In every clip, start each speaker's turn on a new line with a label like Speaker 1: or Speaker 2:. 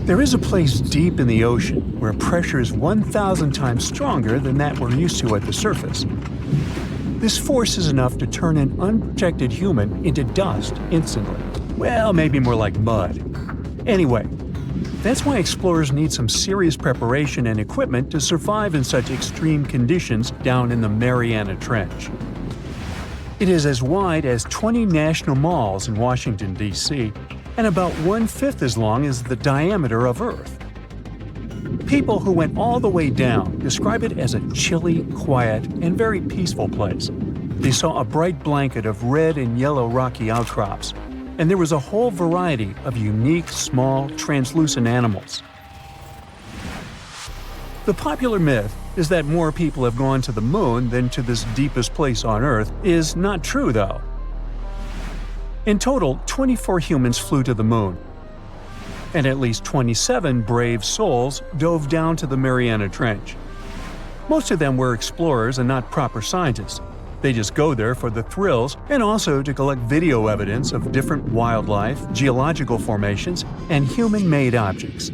Speaker 1: There is a place deep in the ocean where pressure is 1,000 times stronger than that we're used to at the surface. This force is enough to turn an unprotected human into dust instantly. Well, maybe more like mud. Anyway, that's why explorers need some serious preparation and equipment to survive in such extreme conditions down in the Mariana Trench. It is as wide as 20 national malls in Washington, D.C., and about 1/5 as long as the diameter of Earth. People who went all the way down describe it as a chilly, quiet, and very peaceful place. They saw a bright blanket of red and yellow rocky outcrops, and there was a whole variety of unique, small, translucent animals. The popular myth is that more people have gone to the moon than to this deepest place on Earth is not true, though. In total, 24 humans flew to the moon, and at least 27 brave souls dove down to the Mariana Trench. Most of them were explorers and not proper scientists. They just go there for the thrills and also to collect video evidence of different wildlife, geological formations, and human-made objects.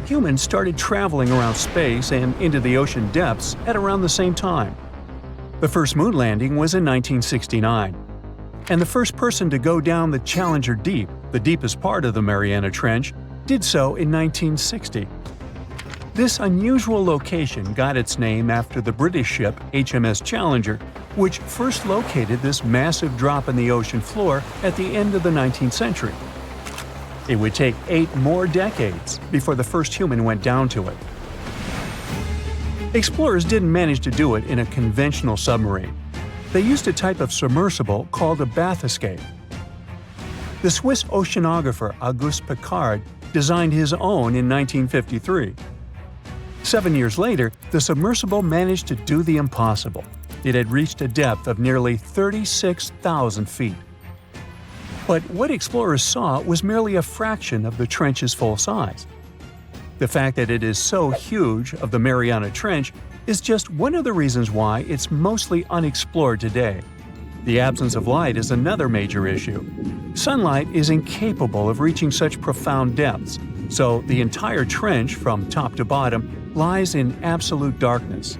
Speaker 1: Humans started traveling around space and into the ocean depths at around the same time. The first moon landing was in 1969. And the first person to go down the Challenger Deep, the deepest part of the Mariana Trench, did so in 1960. This unusual location got its name after the British ship HMS Challenger, which first located this massive drop in the ocean floor at the end of the 19th century. It would take 8 more decades before the first human went down to it. Explorers didn't manage to do it in a conventional submarine. They used a type of submersible called a bathyscaphe. The Swiss oceanographer Auguste Piccard designed his own in 1953. 7 years later, the submersible managed to do the impossible. It had reached a depth of nearly 36,000 feet. But what explorers saw was merely a fraction of the trench's full size. The fact that it is so huge of the Mariana Trench is just one of the reasons why it's mostly unexplored today. The absence of light is another major issue. Sunlight is incapable of reaching such profound depths, so the entire trench from top to bottom lies in absolute darkness.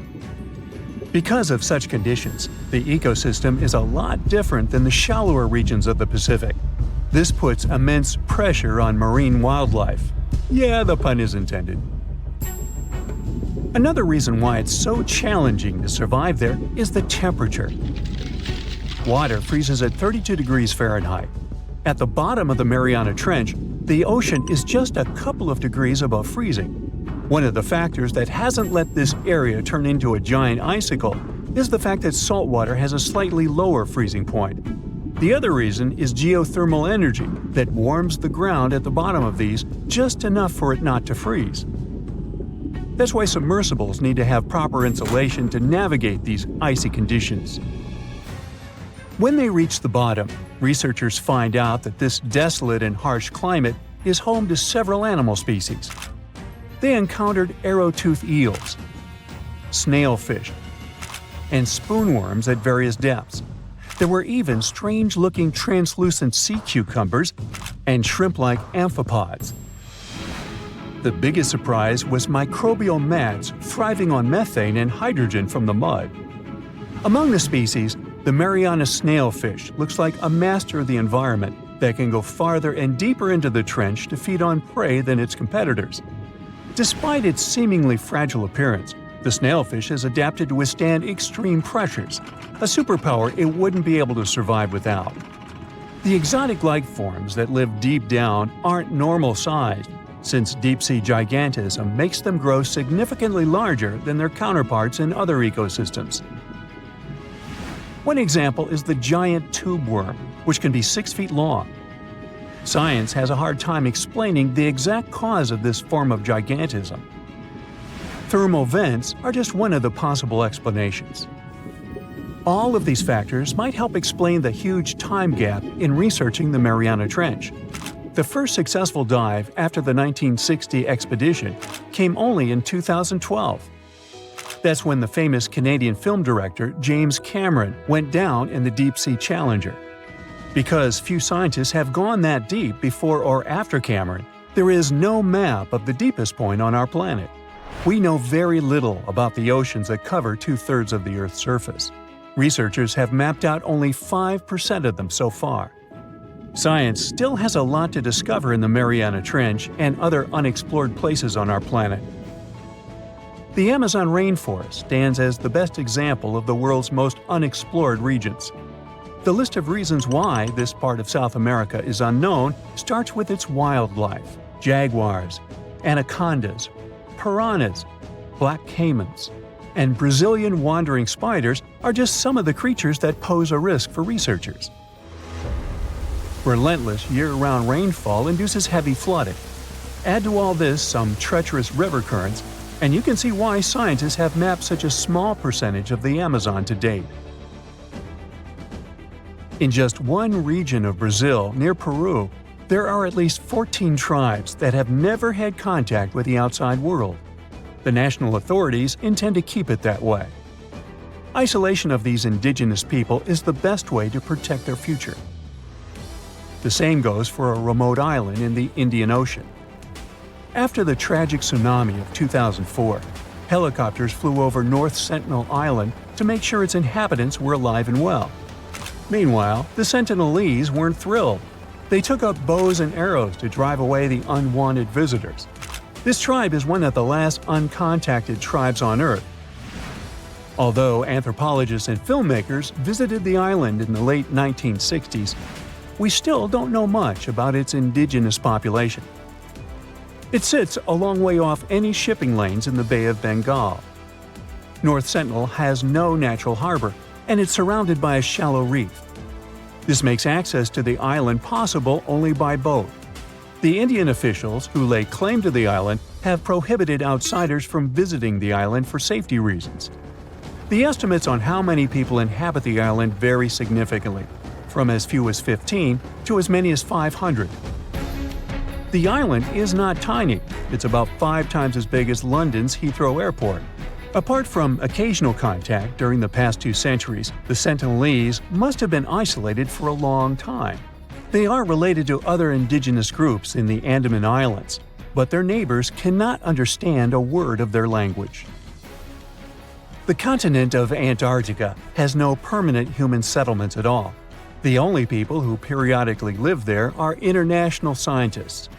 Speaker 1: Because of such conditions, the ecosystem is a lot different than the shallower regions of the Pacific. This puts immense pressure on marine wildlife. Yeah, the pun is intended. Another reason why it's so challenging to survive there is the temperature. Water freezes at 32 degrees Fahrenheit. At the bottom of the Mariana Trench, the ocean is just a couple of degrees above freezing. One of the factors that hasn't let this area turn into a giant icicle is the fact that salt water has a slightly lower freezing point. The other reason is geothermal energy that warms the ground at the bottom of these just enough for it not to freeze. That's why submersibles need to have proper insulation to navigate these icy conditions. When they reach the bottom, researchers find out that this desolate and harsh climate is home to several animal species. They encountered arrow-toothed eels, snailfish, and spoonworms at various depths. There were even strange-looking translucent sea cucumbers and shrimp-like amphipods. The biggest surprise was microbial mats thriving on methane and hydrogen from the mud. Among the species, the Mariana snailfish looks like a master of the environment that can go farther and deeper into the trench to feed on prey than its competitors. Despite its seemingly fragile appearance, the snailfish has adapted to withstand extreme pressures, a superpower it wouldn't be able to survive without. The exotic life forms that live deep down aren't normal-sized, since deep-sea gigantism makes them grow significantly larger than their counterparts in other ecosystems. One example is the giant tube worm, which can be 6 feet long. Science has a hard time explaining the exact cause of this form of gigantism. Thermal vents are just one of the possible explanations. All of these factors might help explain the huge time gap in researching the Mariana Trench. The first successful dive after the 1960 expedition came only in 2012. That's when the famous Canadian film director James Cameron went down in the deep-sea Challenger. Because few scientists have gone that deep before or after Cameron, There is no map of the deepest point on our planet. We know very little about the oceans that cover 2/3 of the Earth's surface. Researchers have mapped out only 5% of them so far. Science still has a lot to discover in the Mariana Trench and other unexplored places on our planet. The Amazon rainforest stands as the best example of the world's most unexplored regions. The list of reasons why this part of South America is unknown starts with its wildlife: jaguars, anacondas, piranhas, black caimans, and Brazilian wandering spiders are just some of the creatures that pose a risk for researchers. Relentless year-round rainfall induces heavy flooding. Add to all this some treacherous river currents, and you can see why scientists have mapped such a small percentage of the Amazon to date. In just one region of Brazil, near Peru, there are at least 14 tribes that have never had contact with the outside world. The national authorities intend to keep it that way. Isolation of these indigenous people is the best way to protect their future. The same goes for a remote island in the Indian Ocean. After the tragic tsunami of 2004, helicopters flew over North Sentinel Island to make sure its inhabitants were alive and well. Meanwhile, the Sentinelese weren't thrilled. They took up bows and arrows to drive away the unwanted visitors. This tribe is one of the last uncontacted tribes on Earth. Although anthropologists and filmmakers visited the island in the late 1960s, we still don't know much about its indigenous population. It sits a long way off any shipping lanes in the Bay of Bengal. North Sentinel has no natural harbor, and it's surrounded by a shallow reef. This makes access to the island possible only by boat. The Indian officials who lay claim to the island have prohibited outsiders from visiting the island for safety reasons. The estimates on how many people inhabit the island vary significantly, from as few as 15 to as many as 500. The island is not tiny. It's about 5 times as big as London's Heathrow Airport. Apart from occasional contact during the past 2 centuries, the Sentinelese must have been isolated for a long time. They are related to other indigenous groups in the Andaman Islands, but their neighbors cannot understand a word of their language. The continent of Antarctica has no permanent human settlements at all. The only people who periodically live there are international scientists.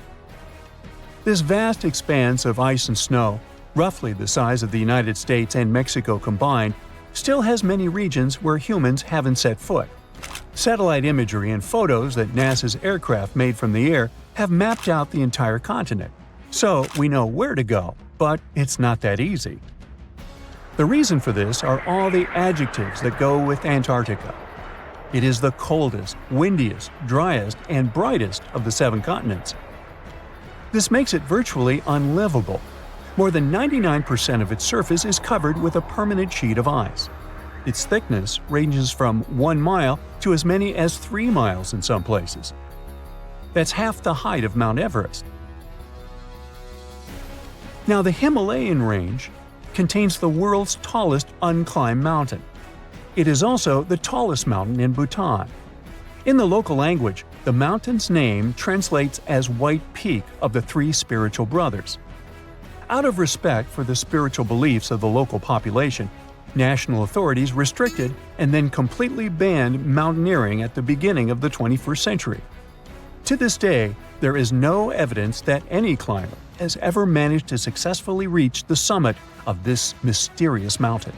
Speaker 1: This vast expanse of ice and snow, roughly the size of the United States and Mexico combined, still has many regions where humans haven't set foot. Satellite imagery and photos that NASA's aircraft made from the air have mapped out the entire continent. So we know where to go, but it's not that easy. The reason for this are all the adjectives that go with Antarctica. It is the coldest, windiest, driest, and brightest of the 7 continents. This makes it virtually unlivable. More than 99% of its surface is covered with a permanent sheet of ice. Its thickness ranges from 1 mile to as many as 3 miles in some places. That's half the height of Mount Everest. Now, the Himalayan range contains the world's tallest unclimbed mountain. It is also the tallest mountain in Bhutan. In the local language, the mountain's name translates as White Peak of the 3 spiritual brothers. Out of respect for the spiritual beliefs of the local population, national authorities restricted and then completely banned mountaineering at the beginning of the 21st century. To this day, there is no evidence that any climber has ever managed to successfully reach the summit of this mysterious mountain.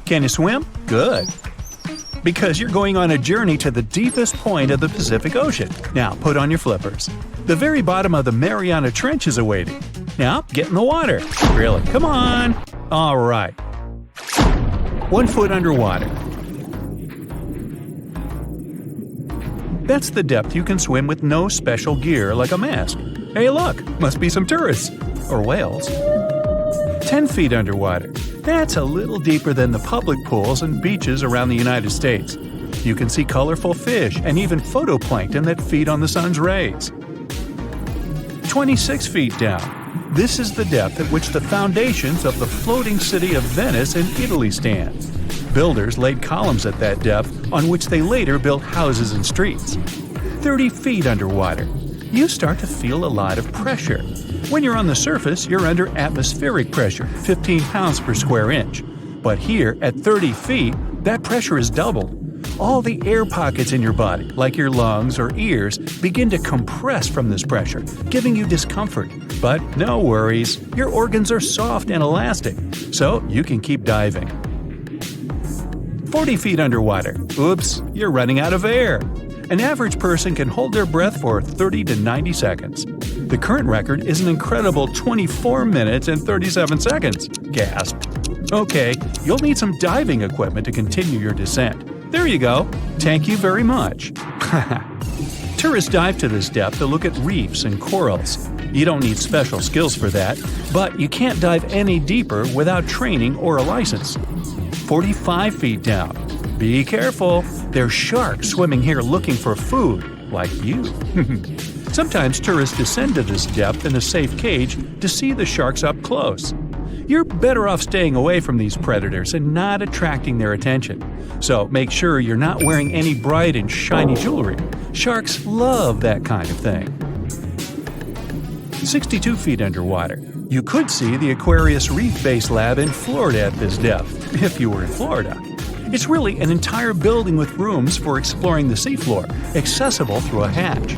Speaker 1: Can you swim? Good. Because you're going on a journey to the deepest point of the Pacific Ocean. Now put on your flippers. The very bottom of the Mariana Trench is awaiting. Now get in the water. Really, come on. All right. 1 foot underwater. That's the depth you can swim with no special gear like a mask. Hey look, must be some tourists. Or whales. 10 feet underwater. That's a little deeper than the public pools and beaches around the United States. You can see colorful fish and even phytoplankton that feed on the sun's rays. 26 feet down. This is the depth at which the foundations of the floating city of Venice in Italy stand. Builders laid columns at that depth on which they later built houses and streets. 30 feet underwater. You start to feel a lot of pressure. When you're on the surface, you're under atmospheric pressure, 15 pounds per square inch. But here, at 30 feet, that pressure is doubled. All the air pockets in your body, like your lungs or ears, begin to compress from this pressure, giving you discomfort. But no worries, your organs are soft and elastic, so you can keep diving. 40 feet underwater. Oops, you're running out of air. An average person can hold their breath for 30 to 90 seconds. The current record is an incredible 24 minutes and 37 seconds. Gasp. Okay, you'll need some diving equipment to continue your descent. There you go. Thank you very much. Tourists dive to this depth to look at reefs and corals. You don't need special skills for that, but you can't dive any deeper without training or a license. 45 feet down. Be careful. There's sharks swimming here looking for food, like you. Sometimes tourists descend to this depth in a safe cage to see the sharks up close. You're better off staying away from these predators and not attracting their attention. So make sure you're not wearing any bright and shiny jewelry. Sharks love that kind of thing. 62 feet underwater. You could see the Aquarius Reef Base Lab in Florida at this depth, if you were in Florida. It's really an entire building with rooms for exploring the seafloor, accessible through a hatch.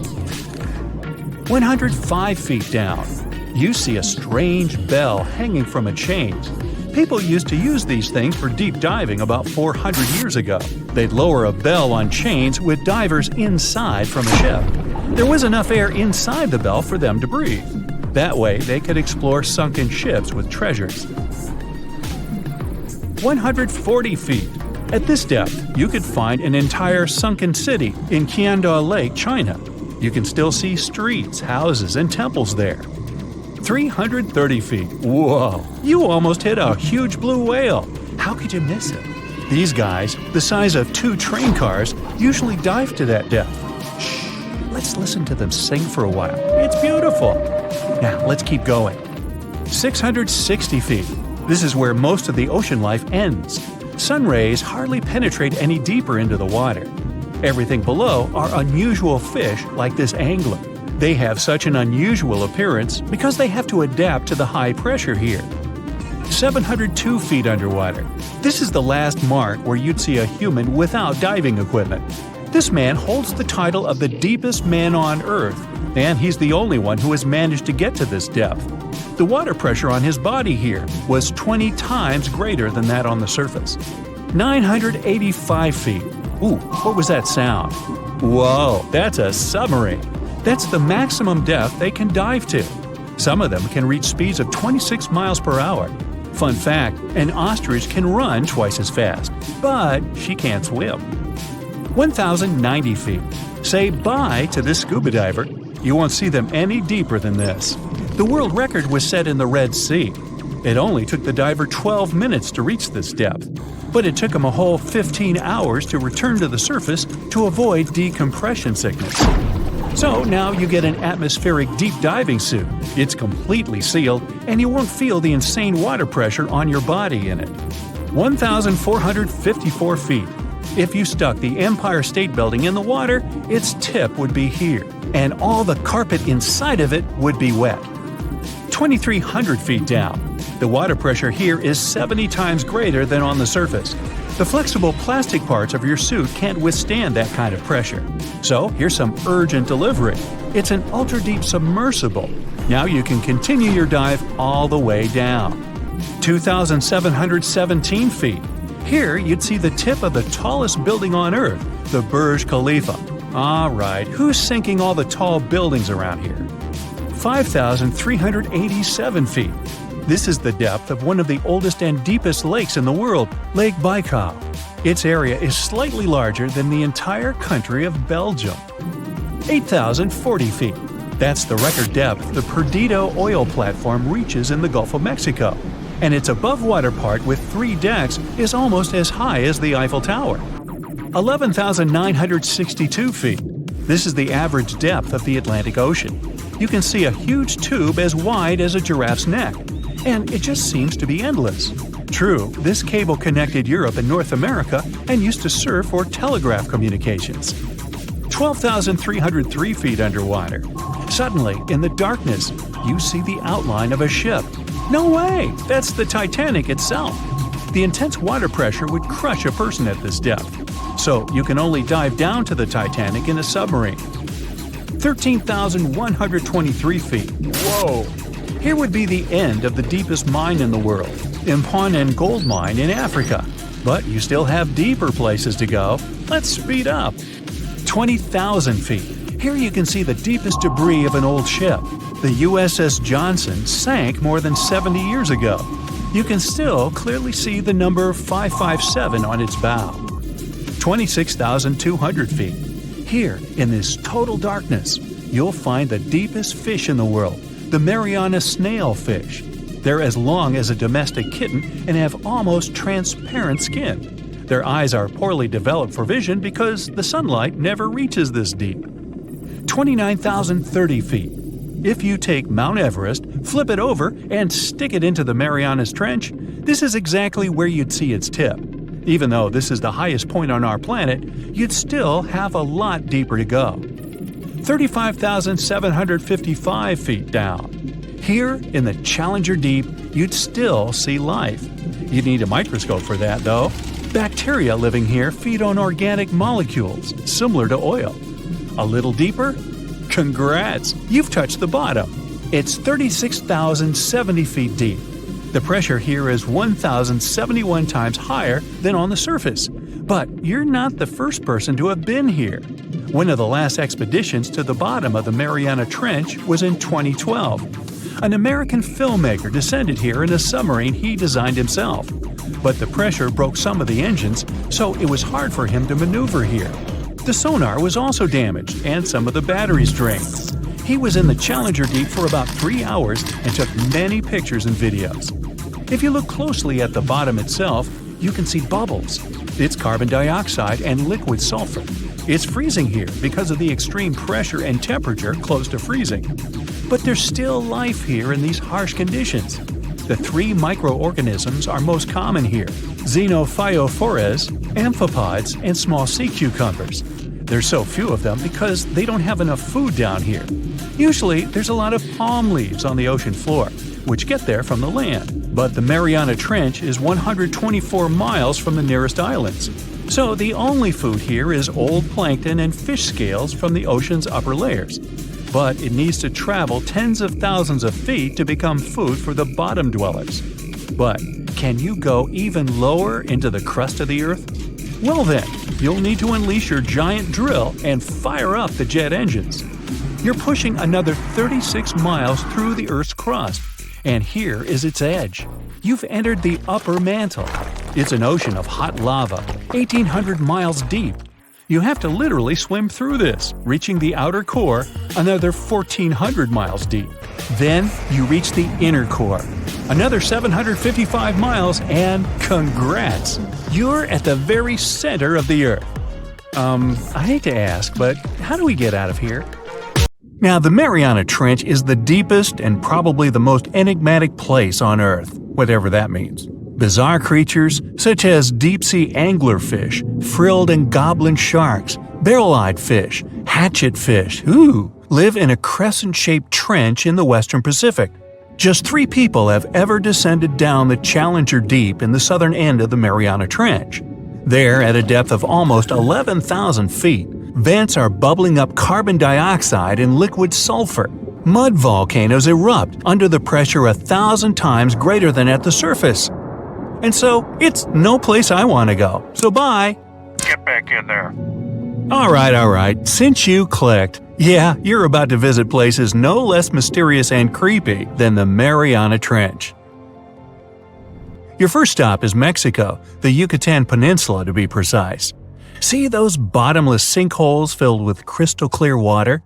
Speaker 1: 105 feet down. You see a strange bell hanging from a chain. People used to use these things for deep diving about 400 years ago. They'd lower a bell on chains with divers inside from a ship. There was enough air inside the bell for them to breathe. That way, they could explore sunken ships with treasures. 140 feet. At this depth, you could find an entire sunken city in Qiandao Lake, China. You can still see streets, houses, and temples there. 330 feet. Whoa! You almost hit a huge blue whale. How could you miss it? These guys, the size of 2 train cars, usually dive to that depth. Shh! Let's listen to them sing for a while. It's beautiful. Now, let's keep going. 660 feet. This is where most of the ocean life ends. Sun rays hardly penetrate any deeper into the water. Everything below are unusual fish like this angler. They have such an unusual appearance because they have to adapt to the high pressure here. 702 feet underwater. This is the last mark where you'd see a human without diving equipment. This man holds the title of the deepest man on Earth, and he's the only one who has managed to get to this depth. The water pressure on his body here was 20 times greater than that on the surface. 985 feet. Ooh, what was that sound? Whoa, that's a submarine. That's the maximum depth they can dive to. Some of them can reach speeds of 26 miles per hour. Fun fact, an ostrich can run twice as fast, but she can't swim. 1,090 feet. Say bye to this scuba diver. You won't see them any deeper than this. The world record was set in the Red Sea. It only took the diver 12 minutes to reach this depth, but it took him a whole 15 hours to return to the surface to avoid decompression sickness. So now you get an atmospheric deep diving suit. It's completely sealed, and you won't feel the insane water pressure on your body in it. 1,454 feet. If you stuck the Empire State Building in the water, its tip would be here, and all the carpet inside of it would be wet. 2,300 feet down. The water pressure here is 70 times greater than on the surface. The flexible plastic parts of your suit can't withstand that kind of pressure. So here's some urgent delivery. It's an ultra-deep submersible. Now you can continue your dive all the way down. 2,717 feet. Here you'd see the tip of the tallest building on Earth, the Burj Khalifa. Alright, who's sinking all the tall buildings around here? 5,387 feet. This is the depth of one of the oldest and deepest lakes in the world, Lake Baikal. Its area is slightly larger than the entire country of Belgium. 8,040 feet. That's the record depth the Perdido oil platform reaches in the Gulf of Mexico, and its above-water part with 3 decks is almost as high as the Eiffel Tower. 11,962 feet. This is the average depth of the Atlantic Ocean. You can see a huge tube as wide as a giraffe's neck, and it just seems to be endless. True, this cable connected Europe and North America and used to serve for telegraph communications. 12,303 feet underwater. Suddenly, in the darkness, you see the outline of a ship. No way! That's the Titanic itself. The intense water pressure would crush a person at this depth, so you can only dive down to the Titanic in a submarine. 13,123 feet. Whoa! Here would be the end of the deepest mine in the world, Imponen Gold Mine in Africa. But you still have deeper places to go. Let's speed up. 20,000 feet. Here you can see the deepest debris of an old ship. The USS Johnson sank more than 70 years ago. You can still clearly see the number 557 on its bow. 26,200 feet. Here, in this total darkness, you'll find the deepest fish in the world, the Mariana snailfish. They're as long as a domestic kitten and have almost transparent skin. Their eyes are poorly developed for vision because the sunlight never reaches this deep. 29,030 feet. If you take Mount Everest, flip it over, and stick it into the Marianas Trench, this is exactly where you'd see its tip. Even though this is the highest point on our planet, you'd still have a lot deeper to go. 35,755 feet down. Here, in the Challenger Deep, you'd still see life. You'd need a microscope for that, though. Bacteria living here feed on organic molecules, similar to oil. A little deeper? Congrats! You've touched the bottom. It's 36,070 feet deep. The pressure here is 1,071 times higher than on the surface. But you're not the first person to have been here. One of the last expeditions to the bottom of the Mariana Trench was in 2012. An American filmmaker descended here in a submarine he designed himself. But the pressure broke some of the engines, so it was hard for him to maneuver here. The sonar was also damaged, and some of the batteries drained. He was in the Challenger Deep for about 3 hours and took many pictures and videos. If you look closely at the bottom itself, you can see bubbles. It's carbon dioxide and liquid sulfur. It's freezing here because of the extreme pressure and temperature close to freezing. But there's still life here in these harsh conditions. The 3 microorganisms are most common here: xenophytophores, amphipods, and small sea cucumbers. There's so few of them because they don't have enough food down here. Usually, there's a lot of palm leaves on the ocean floor, which get there from the land. But the Mariana Trench is 124 miles from the nearest islands. So the only food here is old plankton and fish scales from the ocean's upper layers. But it needs to travel tens of thousands of feet to become food for the bottom dwellers. But can you go even lower into the crust of the Earth? Well then, you'll need to unleash your giant drill and fire up the jet engines. You're pushing another 36 miles through the Earth's crust, and here is its edge. You've entered the upper mantle. It's an ocean of hot lava, 1,800 miles deep. You have to literally swim through this, reaching the outer core, another 1,400 miles deep. Then you reach the inner core, another 755 miles, and congrats! You're at the very center of the Earth. I hate to ask, but how do we get out of here? Now, the Mariana Trench is the deepest and probably the most enigmatic place on Earth, whatever that means. Bizarre creatures, such as deep-sea anglerfish, frilled and goblin sharks, barrel-eyed fish, hatchet fish, live in a crescent-shaped trench in the western Pacific. Just 3 people have ever descended down the Challenger Deep in the southern end of the Mariana Trench. There, at a depth of almost 11,000 feet, vents are bubbling up carbon dioxide and liquid sulfur. Mud volcanoes erupt under the pressure 1,000 times greater than at the surface. And so, it's no place I want to go. So bye!
Speaker 2: Get back in there.
Speaker 1: Alright, since you clicked, yeah, you're about to visit places no less mysterious and creepy than the Mariana Trench. Your first stop is Mexico, the Yucatan Peninsula to be precise. See those bottomless sinkholes filled with crystal clear water?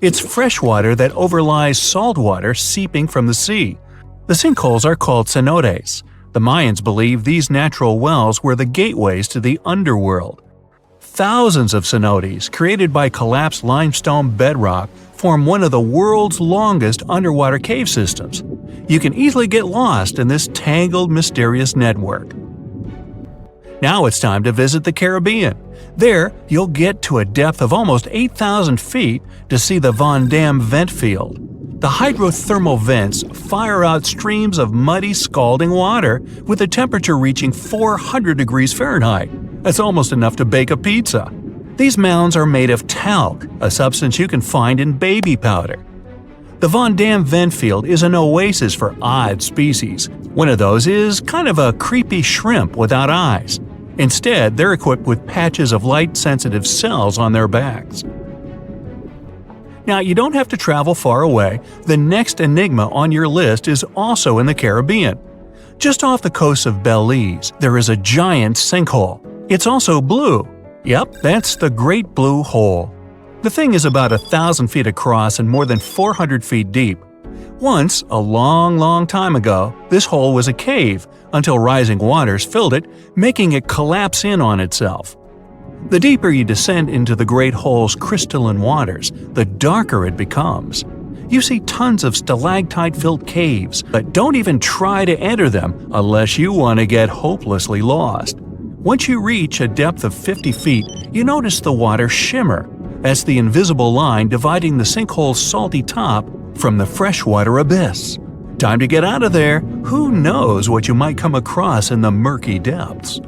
Speaker 1: It's fresh water that overlies salt water seeping from the sea. The sinkholes are called cenotes. The Mayans believe these natural wells were the gateways to the underworld. Thousands of cenotes, created by collapsed limestone bedrock, form one of the world's longest underwater cave systems. You can easily get lost in this tangled, mysterious network. Now it's time to visit the Caribbean. There, you'll get to a depth of almost 8,000 feet to see the Van Dam vent field. The hydrothermal vents fire out streams of muddy, scalding water with a temperature reaching 400 degrees Fahrenheit. That's almost enough to bake a pizza. These mounds are made of talc, a substance you can find in baby powder. The Van Dam vent field is an oasis for odd species. One of those is kind of a creepy shrimp without eyes. Instead, they're equipped with patches of light-sensitive cells on their backs. Now, you don't have to travel far away. The next enigma on your list is also in the Caribbean. Just off the coast of Belize, there is a giant sinkhole. It's also blue. Yep, that's the Great Blue Hole. The thing is about 1,000 feet across and more than 400 feet deep. Once, a long time ago, this hole was a cave until rising waters filled it, making it collapse in on itself. The deeper you descend into the Great Hole's crystalline waters, the darker it becomes. You see tons of stalactite-filled caves, but don't even try to enter them unless you want to get hopelessly lost. Once you reach a depth of 50 feet, you notice the water shimmer. That's the invisible line dividing the sinkhole's salty top from the freshwater abyss. Time to get out of there. Who knows what you might come across in the murky depths?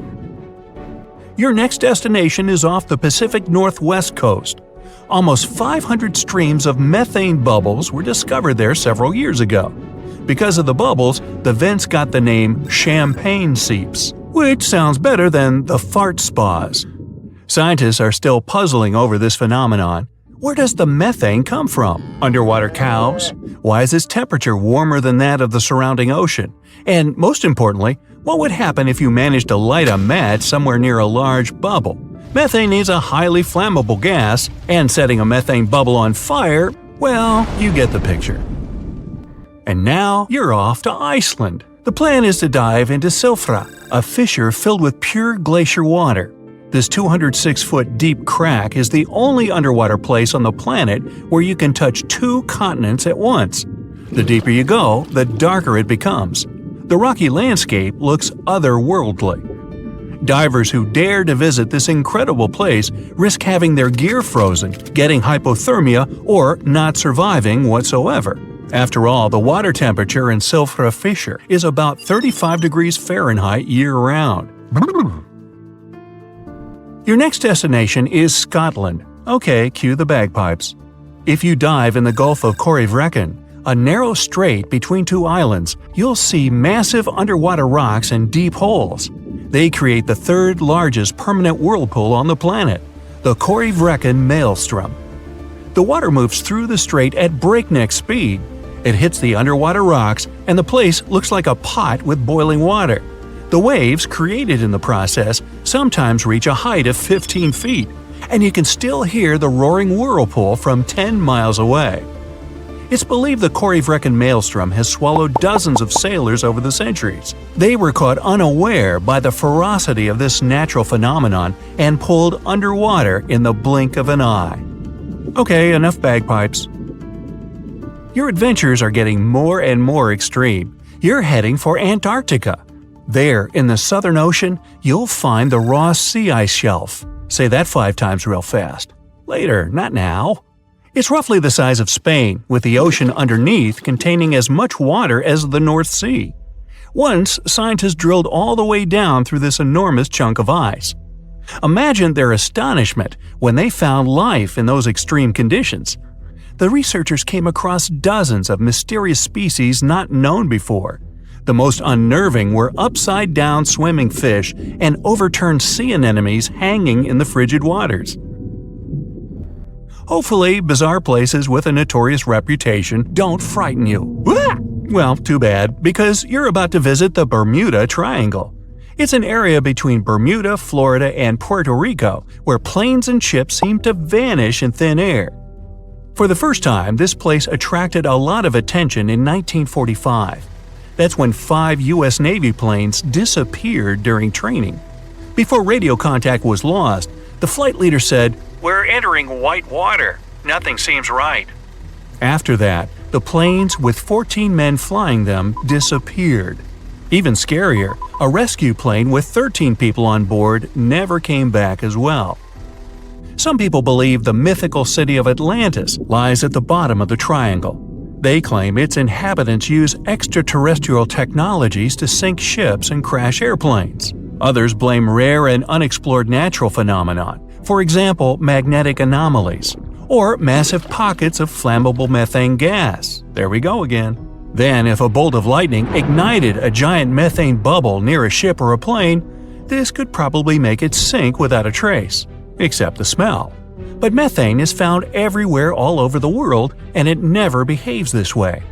Speaker 1: Your next destination is off the Pacific Northwest coast. Almost 500 streams of methane bubbles were discovered there several years ago. Because of the bubbles, the vents got the name champagne seeps, which sounds better than the fart spas. Scientists are still puzzling over this phenomenon. Where does the methane come from? Underwater cows? Why is its temperature warmer than that of the surrounding ocean? And most importantly, what would happen if you managed to light a match somewhere near a large bubble? Methane is a highly flammable gas, and setting a methane bubble on fire, well, you get the picture. And now you're off to Iceland. The plan is to dive into Silfra, a fissure filled with pure glacier water. This 206-foot deep crack is the only underwater place on the planet where you can touch 2 continents at once. The deeper you go, the darker it becomes. The rocky landscape looks otherworldly. Divers who dare to visit this incredible place risk having their gear frozen, getting hypothermia, or not surviving whatsoever. After all, the water temperature in Silfra Fissure is about 35 degrees Fahrenheit year-round. Your next destination is Scotland. Okay, cue the bagpipes. If you dive in the Gulf of Corryvreckan, a narrow strait between 2 islands, you'll see massive underwater rocks and deep holes. They create the 3rd largest permanent whirlpool on the planet, the Corryvreckan Maelstrom. The water moves through the strait at breakneck speed. It hits the underwater rocks, and the place looks like a pot with boiling water. The waves created in the process sometimes reach a height of 15 feet, and you can still hear the roaring whirlpool from 10 miles away. It's believed the Corryvreckan Maelstrom has swallowed dozens of sailors over the centuries. They were caught unaware by the ferocity of this natural phenomenon and pulled underwater in the blink of an eye. Okay, enough bagpipes. Your adventures are getting more and more extreme. You're heading for Antarctica. There, in the Southern Ocean, you'll find the Ross Sea Ice Shelf. Say that 5 times real fast. Later, not now. It's roughly the size of Spain, with the ocean underneath containing as much water as the North Sea. Once, scientists drilled all the way down through this enormous chunk of ice. Imagine their astonishment when they found life in those extreme conditions. The researchers came across dozens of mysterious species not known before. The most unnerving were upside-down swimming fish and overturned sea anemones hanging in the frigid waters. Hopefully, bizarre places with a notorious reputation don't frighten you. Well, too bad, because you're about to visit the Bermuda Triangle. It's an area between Bermuda, Florida, and Puerto Rico where planes and ships seem to vanish in thin air. For the first time, this place attracted a lot of attention in 1945. That's when 5 U.S. Navy planes disappeared during training. Before radio contact was lost, the flight leader said, "We're entering white water. Nothing seems right." After that, the planes with 14 men flying them disappeared. Even scarier, a rescue plane with 13 people on board never came back as well. Some people believe the mythical city of Atlantis lies at the bottom of the triangle. They claim its inhabitants use extraterrestrial technologies to sink ships and crash airplanes. Others blame rare and unexplored natural phenomena, for example magnetic anomalies, or massive pockets of flammable methane gas. There we go again. Then, if a bolt of lightning ignited a giant methane bubble near a ship or a plane, this could probably make it sink without a trace, except the smell. But methane is found everywhere all over the world, and it never behaves this way.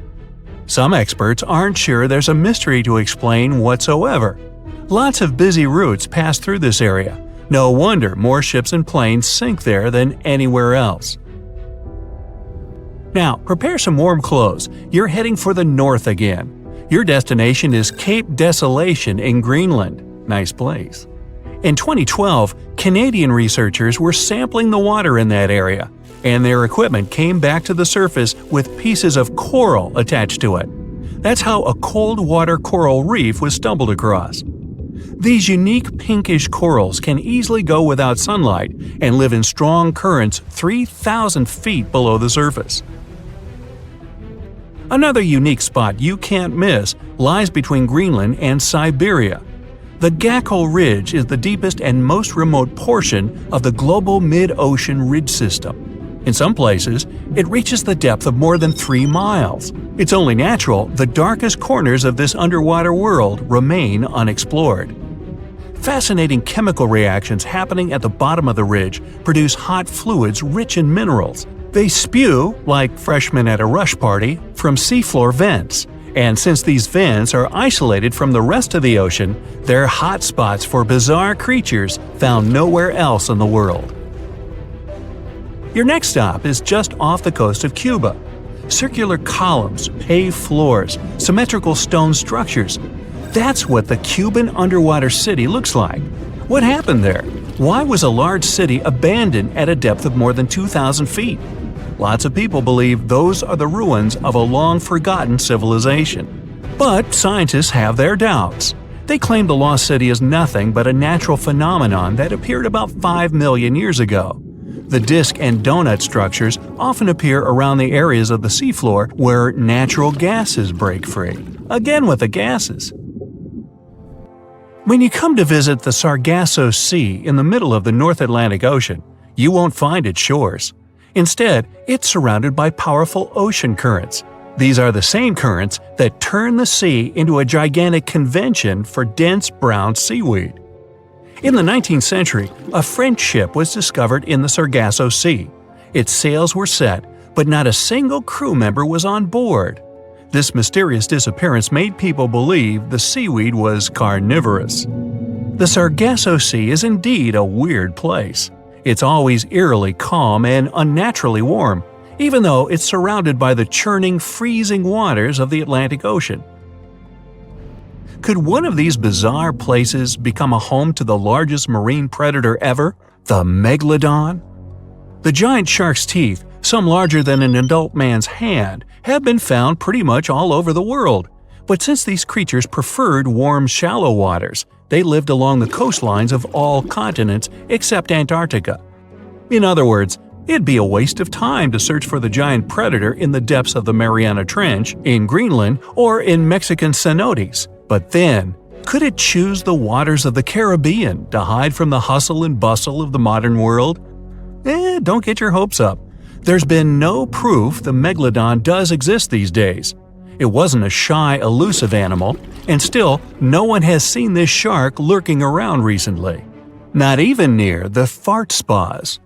Speaker 1: Some experts aren't sure there's a mystery to explain whatsoever. Lots of busy routes pass through this area. No wonder more ships and planes sink there than anywhere else. Now, prepare some warm clothes. You're heading for the north again. Your destination is Cape Desolation in Greenland. Nice place. In 2012, Canadian researchers were sampling the water in that area, and their equipment came back to the surface with pieces of coral attached to it. That's how a cold water coral reef was stumbled across. These unique pinkish corals can easily go without sunlight and live in strong currents 3,000 feet below the surface. Another unique spot you can't miss lies between Greenland and Siberia. The Gakkel Ridge is the deepest and most remote portion of the global mid-ocean ridge system. In some places, it reaches the depth of more than 3 miles. It's only natural the darkest corners of this underwater world remain unexplored. Fascinating chemical reactions happening at the bottom of the ridge produce hot fluids rich in minerals. They spew, like freshmen at a rush party, from seafloor vents. And since these vents are isolated from the rest of the ocean, they're hot spots for bizarre creatures found nowhere else in the world. Your next stop is just off the coast of Cuba. Circular columns, paved floors, symmetrical stone structures. That's what the Cuban underwater city looks like. What happened there? Why was a large city abandoned at a depth of more than 2,000 feet? Lots of people believe those are the ruins of a long-forgotten civilization. But scientists have their doubts. They claim the lost city is nothing but a natural phenomenon that appeared about 5 million years ago. The disc and donut structures often appear around the areas of the seafloor where natural gases break free. Again with the gases. When you come to visit the Sargasso Sea in the middle of the North Atlantic Ocean, you won't find its shores. Instead, it's surrounded by powerful ocean currents. These are the same currents that turn the sea into a gigantic convention for dense brown seaweed. In the 19th century, a French ship was discovered in the Sargasso Sea. Its sails were set, but not a single crew member was on board. This mysterious disappearance made people believe the seaweed was carnivorous. The Sargasso Sea is indeed a weird place. It's always eerily calm and unnaturally warm, even though it's surrounded by the churning, freezing waters of the Atlantic Ocean. Could one of these bizarre places become a home to the largest marine predator ever, the megalodon? The giant shark's teeth, some larger than an adult man's hand, have been found pretty much all over the world. But since these creatures preferred warm, shallow waters, they lived along the coastlines of all continents except Antarctica. In other words, it'd be a waste of time to search for the giant predator in the depths of the Mariana Trench, in Greenland, or in Mexican cenotes. But then, could it choose the waters of the Caribbean to hide from the hustle and bustle of the modern world? Don't get your hopes up. There's been no proof the megalodon does exist these days. It wasn't a shy, elusive animal, and still, no one has seen this shark lurking around recently. Not even near the fart spas.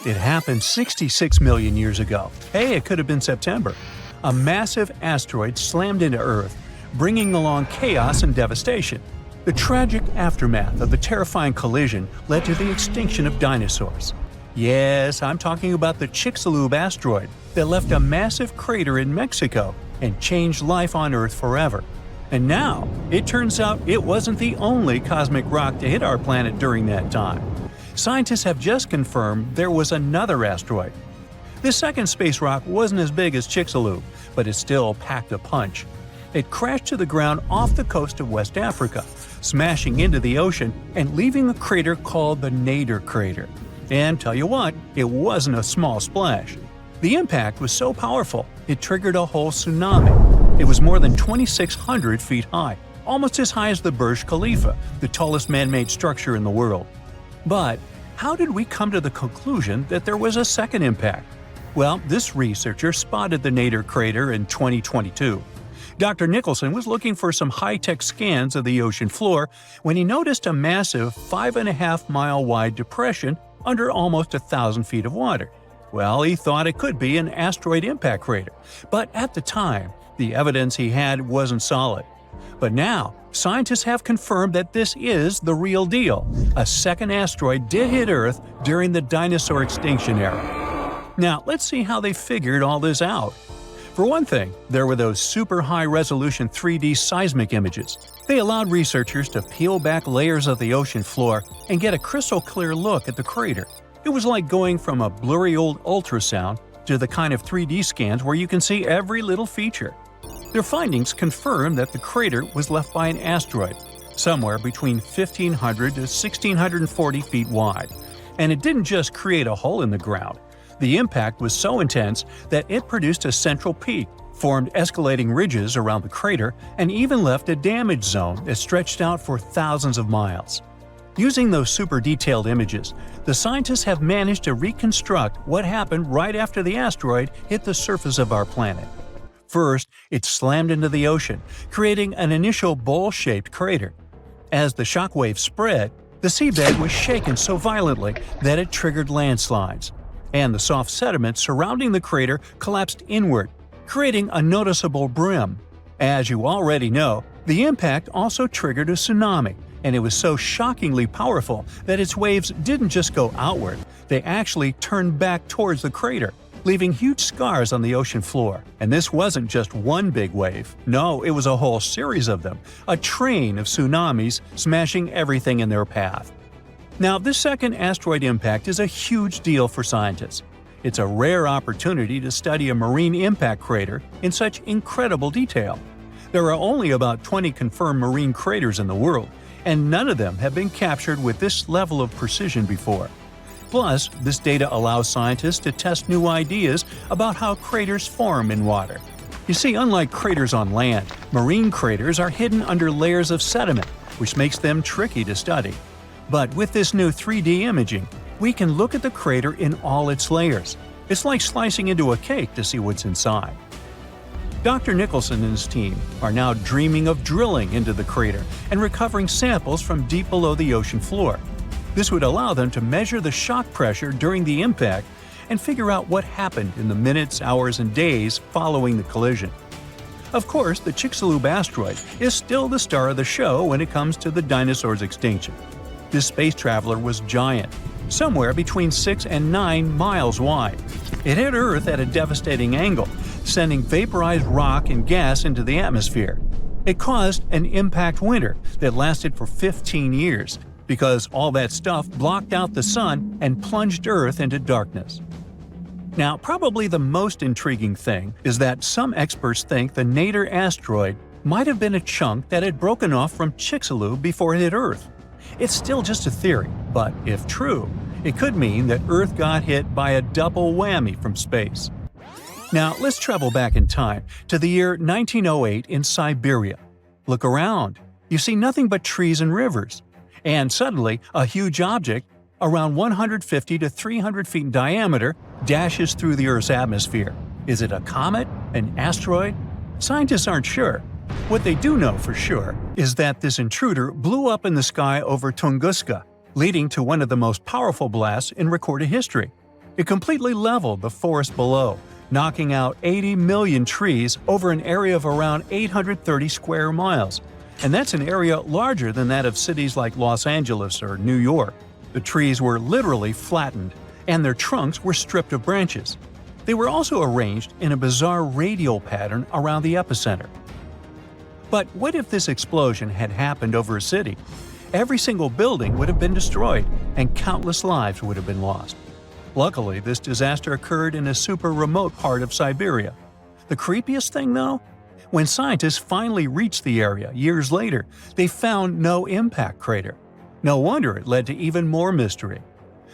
Speaker 1: It happened 66 million years ago. Hey, it could have been September. A massive asteroid slammed into Earth, bringing along chaos and devastation. The tragic aftermath of the terrifying collision led to the extinction of dinosaurs. Yes, I'm talking about the Chicxulub asteroid that left a massive crater in Mexico and changed life on Earth forever. And now, it turns out it wasn't the only cosmic rock to hit our planet during that time. Scientists have just confirmed there was another asteroid. This second space rock wasn't as big as Chicxulub, but it still packed a punch. It crashed to the ground off the coast of West Africa, smashing into the ocean and leaving a crater called the Nader crater. And tell you what, it wasn't a small splash. The impact was so powerful, it triggered a whole tsunami. It was more than 2,600 feet high, almost as high as the Burj Khalifa, the tallest man-made structure in the world. But how did we come to the conclusion that there was a second impact? Well, this researcher spotted the Nader crater in 2022. Dr. Nicholson was looking for some high-tech scans of the ocean floor when he noticed a massive 5.5-mile-wide depression under almost 1,000 feet of water. Well, he thought it could be an asteroid impact crater, but at the time, the evidence he had wasn't solid. But now, scientists have confirmed that this is the real deal. A second asteroid did hit Earth during the dinosaur extinction era. Now, let's see how they figured all this out. For one thing, there were those super high-resolution 3D seismic images. They allowed researchers to peel back layers of the ocean floor and get a crystal-clear look at the crater. It was like going from a blurry old ultrasound to the kind of 3D scans where you can see every little feature. Their findings confirm that the crater was left by an asteroid, somewhere between 1,500 to 1,640 feet wide. And it didn't just create a hole in the ground. The impact was so intense that it produced a central peak, formed escalating ridges around the crater, and even left a damage zone that stretched out for thousands of miles. Using those super detailed images, the scientists have managed to reconstruct what happened right after the asteroid hit the surface of our planet. First, it slammed into the ocean, creating an initial bowl-shaped crater. As the shockwave spread, the seabed was shaken so violently that it triggered landslides, and the soft sediment surrounding the crater collapsed inward, creating a noticeable brim. As you already know, the impact also triggered a tsunami, and it was so shockingly powerful that its waves didn't just go outward, they actually turned back towards the crater, leaving huge scars on the ocean floor. And this wasn't just one big wave. No, it was a whole series of them, a train of tsunamis smashing everything in their path. Now, this second asteroid impact is a huge deal for scientists. It's a rare opportunity to study a marine impact crater in such incredible detail. There are only about 20 confirmed marine craters in the world, and none of them have been captured with this level of precision before. Plus, this data allows scientists to test new ideas about how craters form in water. You see, unlike craters on land, marine craters are hidden under layers of sediment, which makes them tricky to study. But with this new 3D imaging, we can look at the crater in all its layers. It's like slicing into a cake to see what's inside. Dr. Nicholson and his team are now dreaming of drilling into the crater and recovering samples from deep below the ocean floor. This would allow them to measure the shock pressure during the impact and figure out what happened in the minutes, hours, and days following the collision. Of course, the Chicxulub asteroid is still the star of the show when it comes to the dinosaurs' extinction. This space traveler was giant, somewhere between 6 and 9 miles wide. It hit Earth at a devastating angle, sending vaporized rock and gas into the atmosphere. It caused an impact winter that lasted for 15 years, because all that stuff blocked out the sun and plunged Earth into darkness. Now, probably the most intriguing thing is that some experts think the Nader asteroid might have been a chunk that had broken off from Chicxulub before it hit Earth. It's still just a theory, but if true, it could mean that Earth got hit by a double whammy from space. Now, let's travel back in time to the year 1908 in Siberia. Look around. You see nothing but trees and rivers. And suddenly, a huge object, around 150 to 300 feet in diameter, dashes through the Earth's atmosphere. Is it a comet? An asteroid? Scientists aren't sure. What they do know for sure is that this intruder blew up in the sky over Tunguska, leading to one of the most powerful blasts in recorded history. It completely leveled the forest below, knocking out 80 million trees over an area of around 830 square miles. And that's an area larger than that of cities like Los Angeles or New York. The trees were literally flattened, and their trunks were stripped of branches. They were also arranged in a bizarre radial pattern around the epicenter. But what if this explosion had happened over a city? Every single building would have been destroyed, and countless lives would have been lost. Luckily, this disaster occurred in a super remote part of Siberia. The creepiest thing, though? When scientists finally reached the area years later, they found no impact crater. No wonder it led to even more mystery.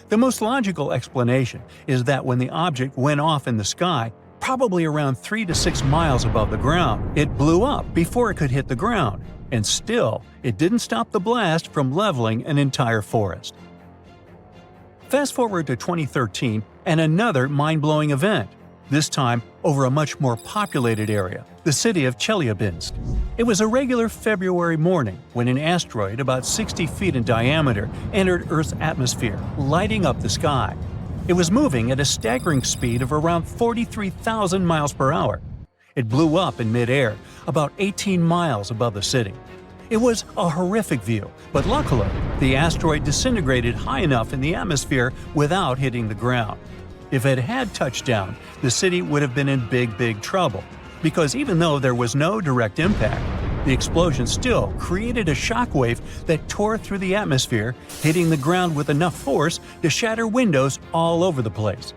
Speaker 1: The most logical explanation is that when the object went off in the sky, probably around 3 to 6 miles above the ground, it blew up before it could hit the ground, and still, it didn't stop the blast from leveling an entire forest. Fast forward to 2013 and another mind-blowing event, this time over a much more populated area, the city of Chelyabinsk. It was a regular February morning when an asteroid about 60 feet in diameter entered Earth's atmosphere, lighting up the sky. It was moving at a staggering speed of around 43,000 miles per hour. It blew up in midair, about 18 miles above the city. It was a horrific view, but luckily, the asteroid disintegrated high enough in the atmosphere without hitting the ground. If it had touched down, the city would have been in big trouble, because even though there was no direct impact, the explosion still created a shockwave that tore through the atmosphere, hitting the ground with enough force to shatter windows all over the place.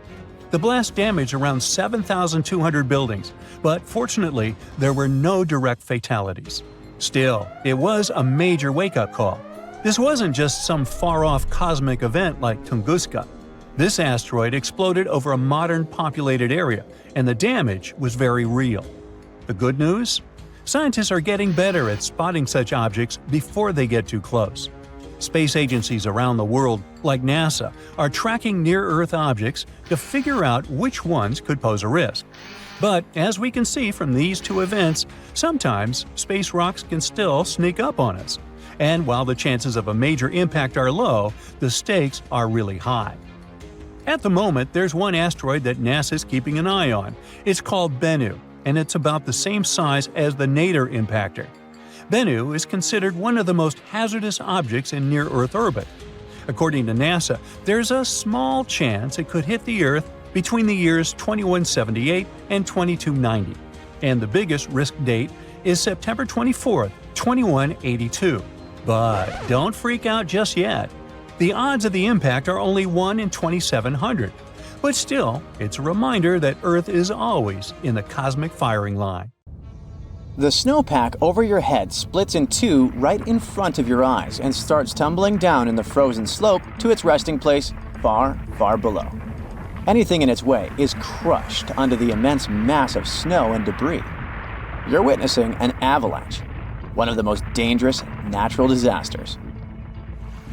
Speaker 1: The blast damaged around 7,200 buildings, but fortunately, there were no direct fatalities. Still, it was a major wake-up call. This wasn't just some far-off cosmic event like Tunguska. This asteroid exploded over a modern populated area, and the damage was very real. The good news? Scientists are getting better at spotting such objects before they get too close. Space agencies around the world, like NASA, are tracking near-Earth objects to figure out which ones could pose a risk. But as we can see from these two events, sometimes space rocks can still sneak up on us. And while the chances of a major impact are low, the stakes are really high. At the moment, there's one asteroid that NASA is keeping an eye on. It's called Bennu, and it's about the same size as the Nader impactor. Bennu is considered one of the most hazardous objects in near-Earth orbit. According to NASA, there's a small chance it could hit the Earth between the years 2178 and 2290, and the biggest risk date is September 24, 2182. But don't freak out just yet. The odds of the impact are only 1 in 2,700, but still, it's a reminder that Earth is always in the cosmic firing line.
Speaker 2: The snowpack over your head splits in two right in front of your eyes and starts tumbling down in the frozen slope to its resting place far below. Anything in its way is crushed under the immense mass of snow and debris. You're witnessing an avalanche, one of the most dangerous natural disasters.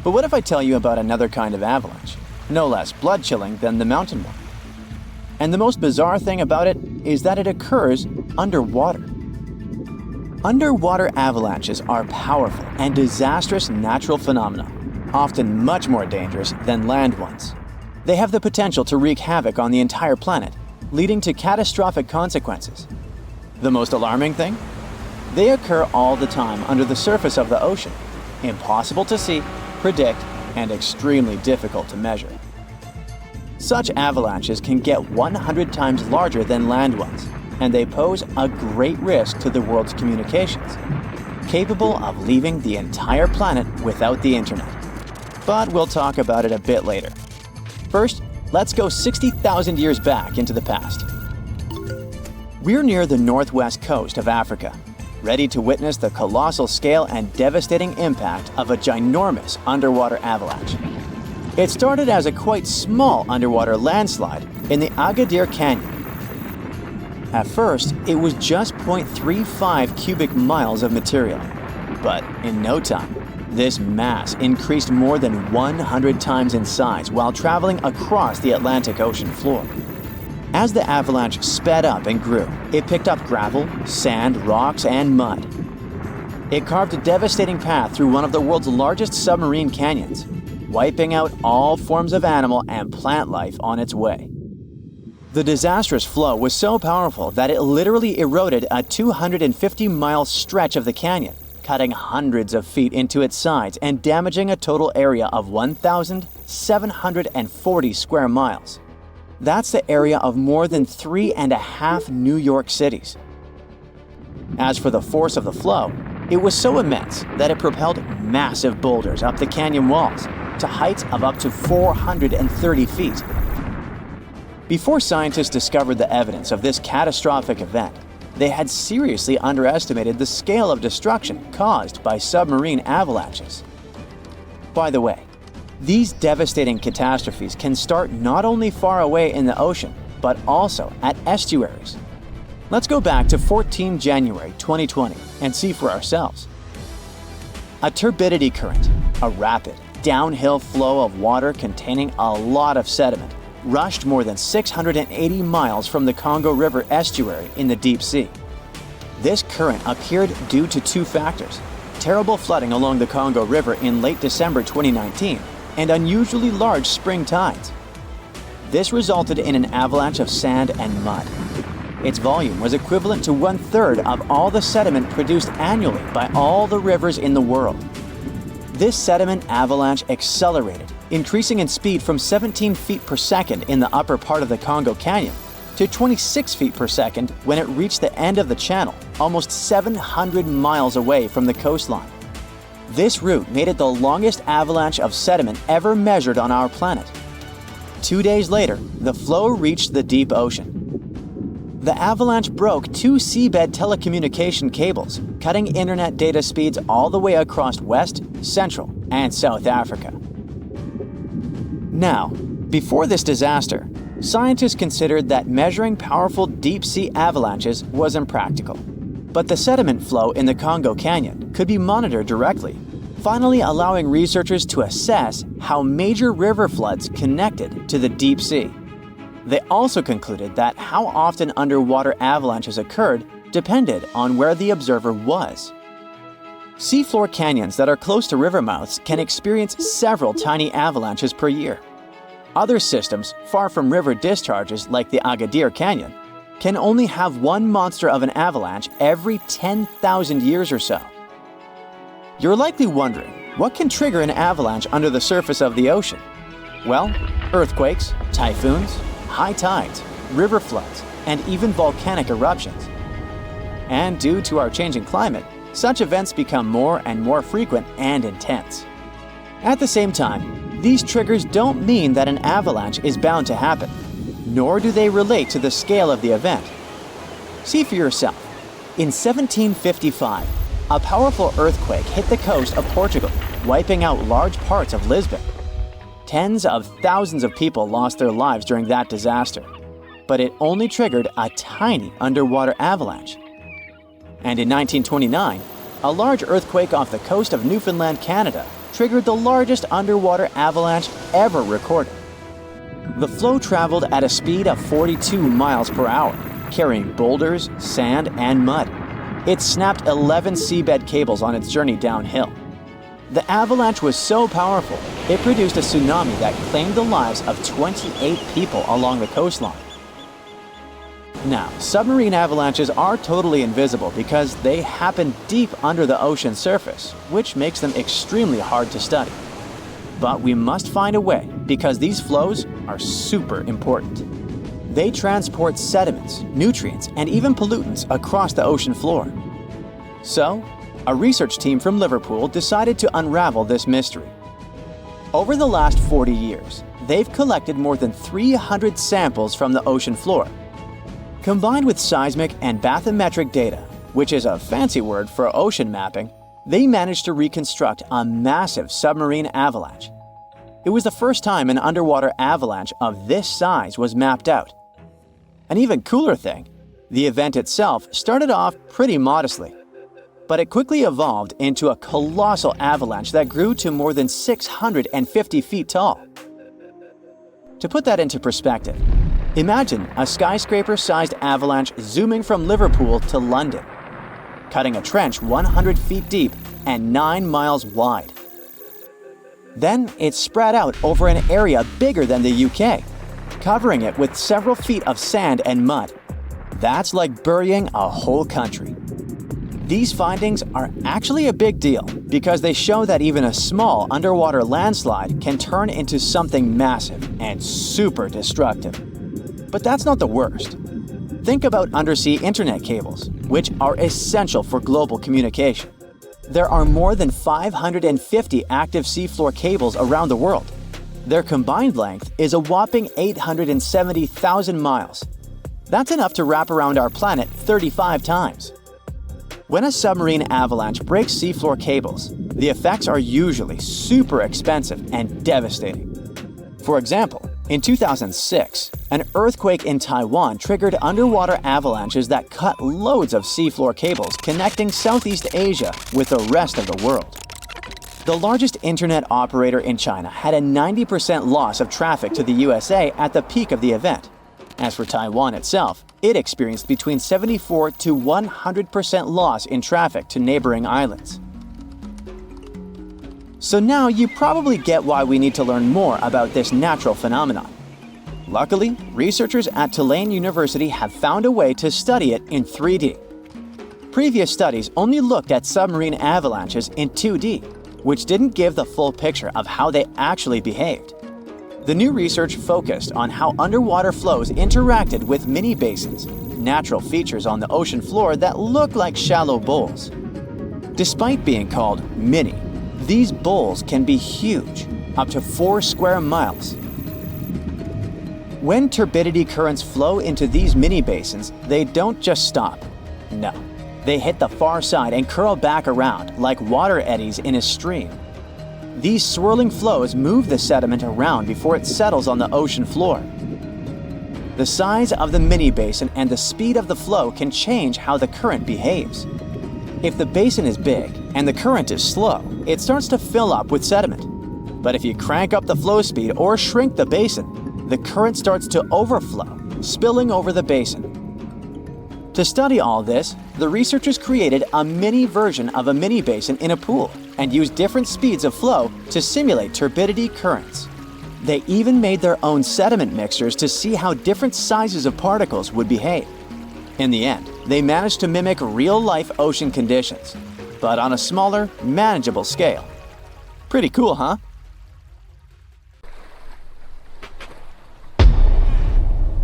Speaker 2: But what if I tell you about another kind of avalanche, no less blood-chilling than the mountain one? And the most bizarre thing about it is that it occurs underwater. Underwater avalanches are powerful and disastrous natural phenomena, often much more dangerous than land ones. They have the potential to wreak havoc on the entire planet, leading to catastrophic consequences. The most alarming thing? They occur all the time under the surface of the ocean, impossible to see, predict, and extremely difficult to measure. Such avalanches can get 100 times larger than land ones, and they pose a great risk to the world's communications, capable of leaving the entire planet without the internet. But we'll talk about it a bit later. First, let's go 60,000 years back into the past. We're near the northwest coast of Africa, ready to witness the colossal scale and devastating impact of a ginormous underwater avalanche. It started as a quite small underwater landslide in the Agadir Canyon. At first, it was just 0.35 cubic miles of material, but in no time, this mass increased more than 100 times in size while traveling across the Atlantic Ocean floor. As the avalanche sped up and grew, it picked up gravel, sand, rocks, and mud. It carved a devastating path through one of the world's largest submarine canyons, wiping out all forms of animal and plant life on its way. The disastrous flow was so powerful that it literally eroded a 250-mile stretch of the canyon, cutting hundreds of feet into its sides and damaging a total area of 1,740 square miles. That's the area of more than 3.5 New York cities. As for the force of the flow, it was so immense that it propelled massive boulders up the canyon walls to heights of up to 430 feet. Before scientists discovered the evidence of this catastrophic event, they had seriously underestimated the scale of destruction caused by submarine avalanches. By the way, these devastating catastrophes can start not only far away in the ocean, but also at estuaries. Let's go back to 14 January 2020 and see for ourselves. A turbidity current, a rapid, downhill flow of water containing a lot of sediment, rushed more than 680 miles from the Congo River estuary in the deep sea. This current appeared due to two factors: terrible flooding along the Congo River in late December 2019 and unusually large spring tides. This resulted in an avalanche of sand and mud. Its volume was equivalent to 1/3 of all the sediment produced annually by all the rivers in the world. This sediment avalanche accelerated, increasing in speed from 17 feet per second in the upper part of the Congo Canyon to 26 feet per second when it reached the end of the channel, almost 700 miles away from the coastline. This route made it the longest avalanche of sediment ever measured on our planet. 2 days later, the flow reached the deep ocean. The avalanche broke two seabed telecommunication cables, cutting internet data speeds all the way across West, Central, and South Africa. Now, before this disaster, scientists considered that measuring powerful deep-sea avalanches was impractical. But the sediment flow in the Congo Canyon could be monitored directly, finally allowing researchers to assess how major river floods connected to the deep sea. They also concluded that how often underwater avalanches occurred depended on where the observer was. Seafloor canyons that are close to river mouths can experience several tiny avalanches per year. Other systems, far from river discharges like the Agadir Canyon, can only have one monster of an avalanche every 10,000 years or so. You're likely wondering, what can trigger an avalanche under the surface of the ocean? Well, earthquakes, typhoons, high tides, river floods, and even volcanic eruptions. And due to our changing climate, such events become more and more frequent and intense. At the same time, these triggers don't mean that an avalanche is bound to happen, nor do they relate to the scale of the event. See for yourself. In 1755, a powerful earthquake hit the coast of Portugal, wiping out large parts of Lisbon. Tens of thousands of people lost their lives during that disaster, but it only triggered a tiny underwater avalanche. And in 1929, a large earthquake off the coast of Newfoundland, Canada, triggered the largest underwater avalanche ever recorded. The flow traveled at a speed of 42 miles per hour, carrying boulders, sand, and mud. It snapped 11 seabed cables on its journey downhill. The avalanche was so powerful, it produced a tsunami that claimed the lives of 28 people along the coastline. Now, submarine avalanches are totally invisible because they happen deep under the ocean surface, which makes them extremely hard to study. But we must find a way because these flows are super important. They transport sediments, nutrients, and even pollutants across the ocean floor. So, a research team from Liverpool decided to unravel this mystery. Over the last 40 years, they've collected more than 300 samples from the ocean floor. Combined with seismic and bathymetric data, which is a fancy word for ocean mapping, they managed to reconstruct a massive submarine avalanche. It was the first time an underwater avalanche of this size was mapped out. An even cooler thing, the event itself started off pretty modestly, but it quickly evolved into a colossal avalanche that grew to more than 650 feet tall. To put that into perspective, imagine a skyscraper-sized avalanche zooming from Liverpool to London, cutting a trench 100 feet deep and 9 miles wide. Then it spread out over an area bigger than the UK, covering it with several feet of sand and mud. That's like burying a whole country. These findings are actually a big deal because they show that even a small underwater landslide can turn into something massive and super destructive. But that's not the worst. Think about undersea internet cables, which are essential for global communication. There are more than 550 active seafloor cables around the world. Their combined length is a whopping 870,000 miles. That's enough to wrap around our planet 35 times. When a submarine avalanche breaks seafloor cables, the effects are usually super expensive and devastating. For example, in 2006, an earthquake in Taiwan triggered underwater avalanches that cut loads of seafloor cables connecting Southeast Asia with the rest of the world. The largest internet operator in China had a 90% loss of traffic to the USA at the peak of the event. As for Taiwan itself, it experienced between 74 to 100% loss in traffic to neighboring islands. So now you probably get why we need to learn more about this natural phenomenon. Luckily, researchers at Tulane University have found a way to study it in 3D. Previous studies only looked at submarine avalanches in 2D, which didn't give the full picture of how they actually behaved. The new research focused on how underwater flows interacted with mini basins, natural features on the ocean floor that look like shallow bowls. Despite being called mini, these bowls can be huge, up to 4 square miles. When turbidity currents flow into these mini basins, they don't just stop. No, they hit the far side and curl back around like water eddies in a stream. These swirling flows move the sediment around before it settles on the ocean floor. The size of the mini basin and the speed of the flow can change how the current behaves. If the basin is big and the current is slow, it starts to fill up with sediment. But if you crank up the flow speed or shrink the basin, the current starts to overflow, spilling over the basin. To study all this, the researchers created a mini version of a mini basin in a pool and used different speeds of flow to simulate turbidity currents. They even made their own sediment mixtures to see how different sizes of particles would behave. In the end, they managed to mimic real-life ocean conditions, but on a smaller, manageable scale. Pretty cool, huh?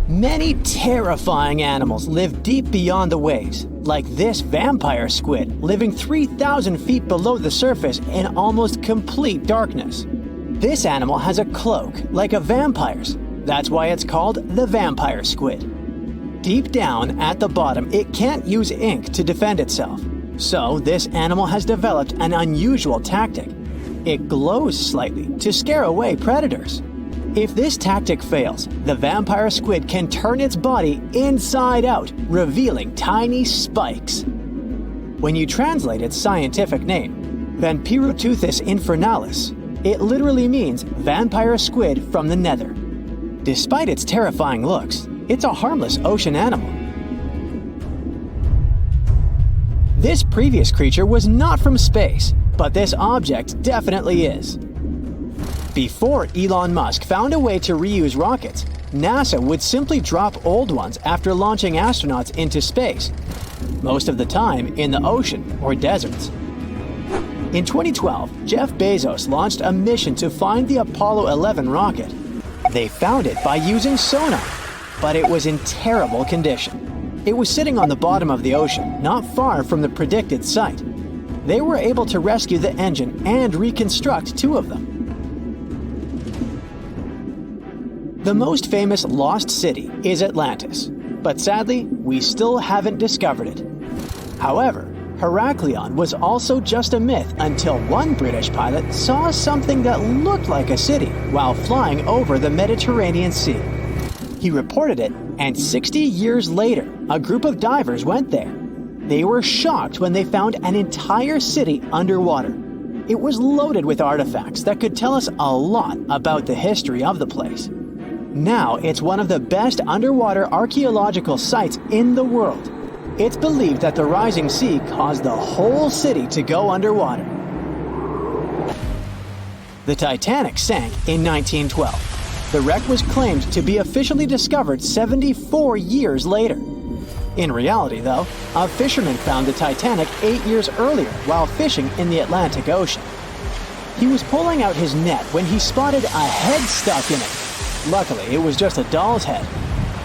Speaker 2: Many terrifying animals live deep beyond the waves, like this vampire squid living 3,000 feet below the surface in almost complete darkness. This animal has a cloak, like a vampire's. That's why it's called the vampire squid. Deep down at the bottom, it can't use ink to defend itself. So this animal has developed an unusual tactic. It glows slightly to scare away predators. If this tactic fails, the vampire squid can turn its body inside out, revealing tiny spikes. When you translate its scientific name, Vampiroteuthis infernalis, it literally means vampire squid from the nether. Despite its terrifying looks, it's a harmless ocean animal. This previous creature was not from space, but this object definitely is. Before Elon Musk found a way to reuse rockets, NASA would simply drop old ones after launching astronauts into space, most of the time in the ocean or deserts. In 2012, Jeff Bezos launched a mission to find the Apollo 11 rocket. They found it by using sonar, but it was in terrible condition. It was sitting on the bottom of the ocean, not far from the predicted site. They were able to rescue the engine and reconstruct 2 of them. The most famous lost city is Atlantis, but sadly, we still haven't discovered it. However, Heraklion was also just a myth until one British pilot saw something that looked like a city while flying over the Mediterranean Sea. He reported it, and 60 years later, a group of divers went there. They were shocked when they found an entire city underwater. It was loaded with artifacts that could tell us a lot about the history of the place. Now it's one of the best underwater archaeological sites in the world. It's believed that the rising sea caused the whole city to go underwater. The Titanic sank in 1912. The wreck was claimed to be officially discovered 74 years later. In reality, though, a fisherman found the Titanic 8 years earlier while fishing in the Atlantic Ocean. He was pulling out his net when he spotted a head stuck in it. Luckily, it was just a doll's head.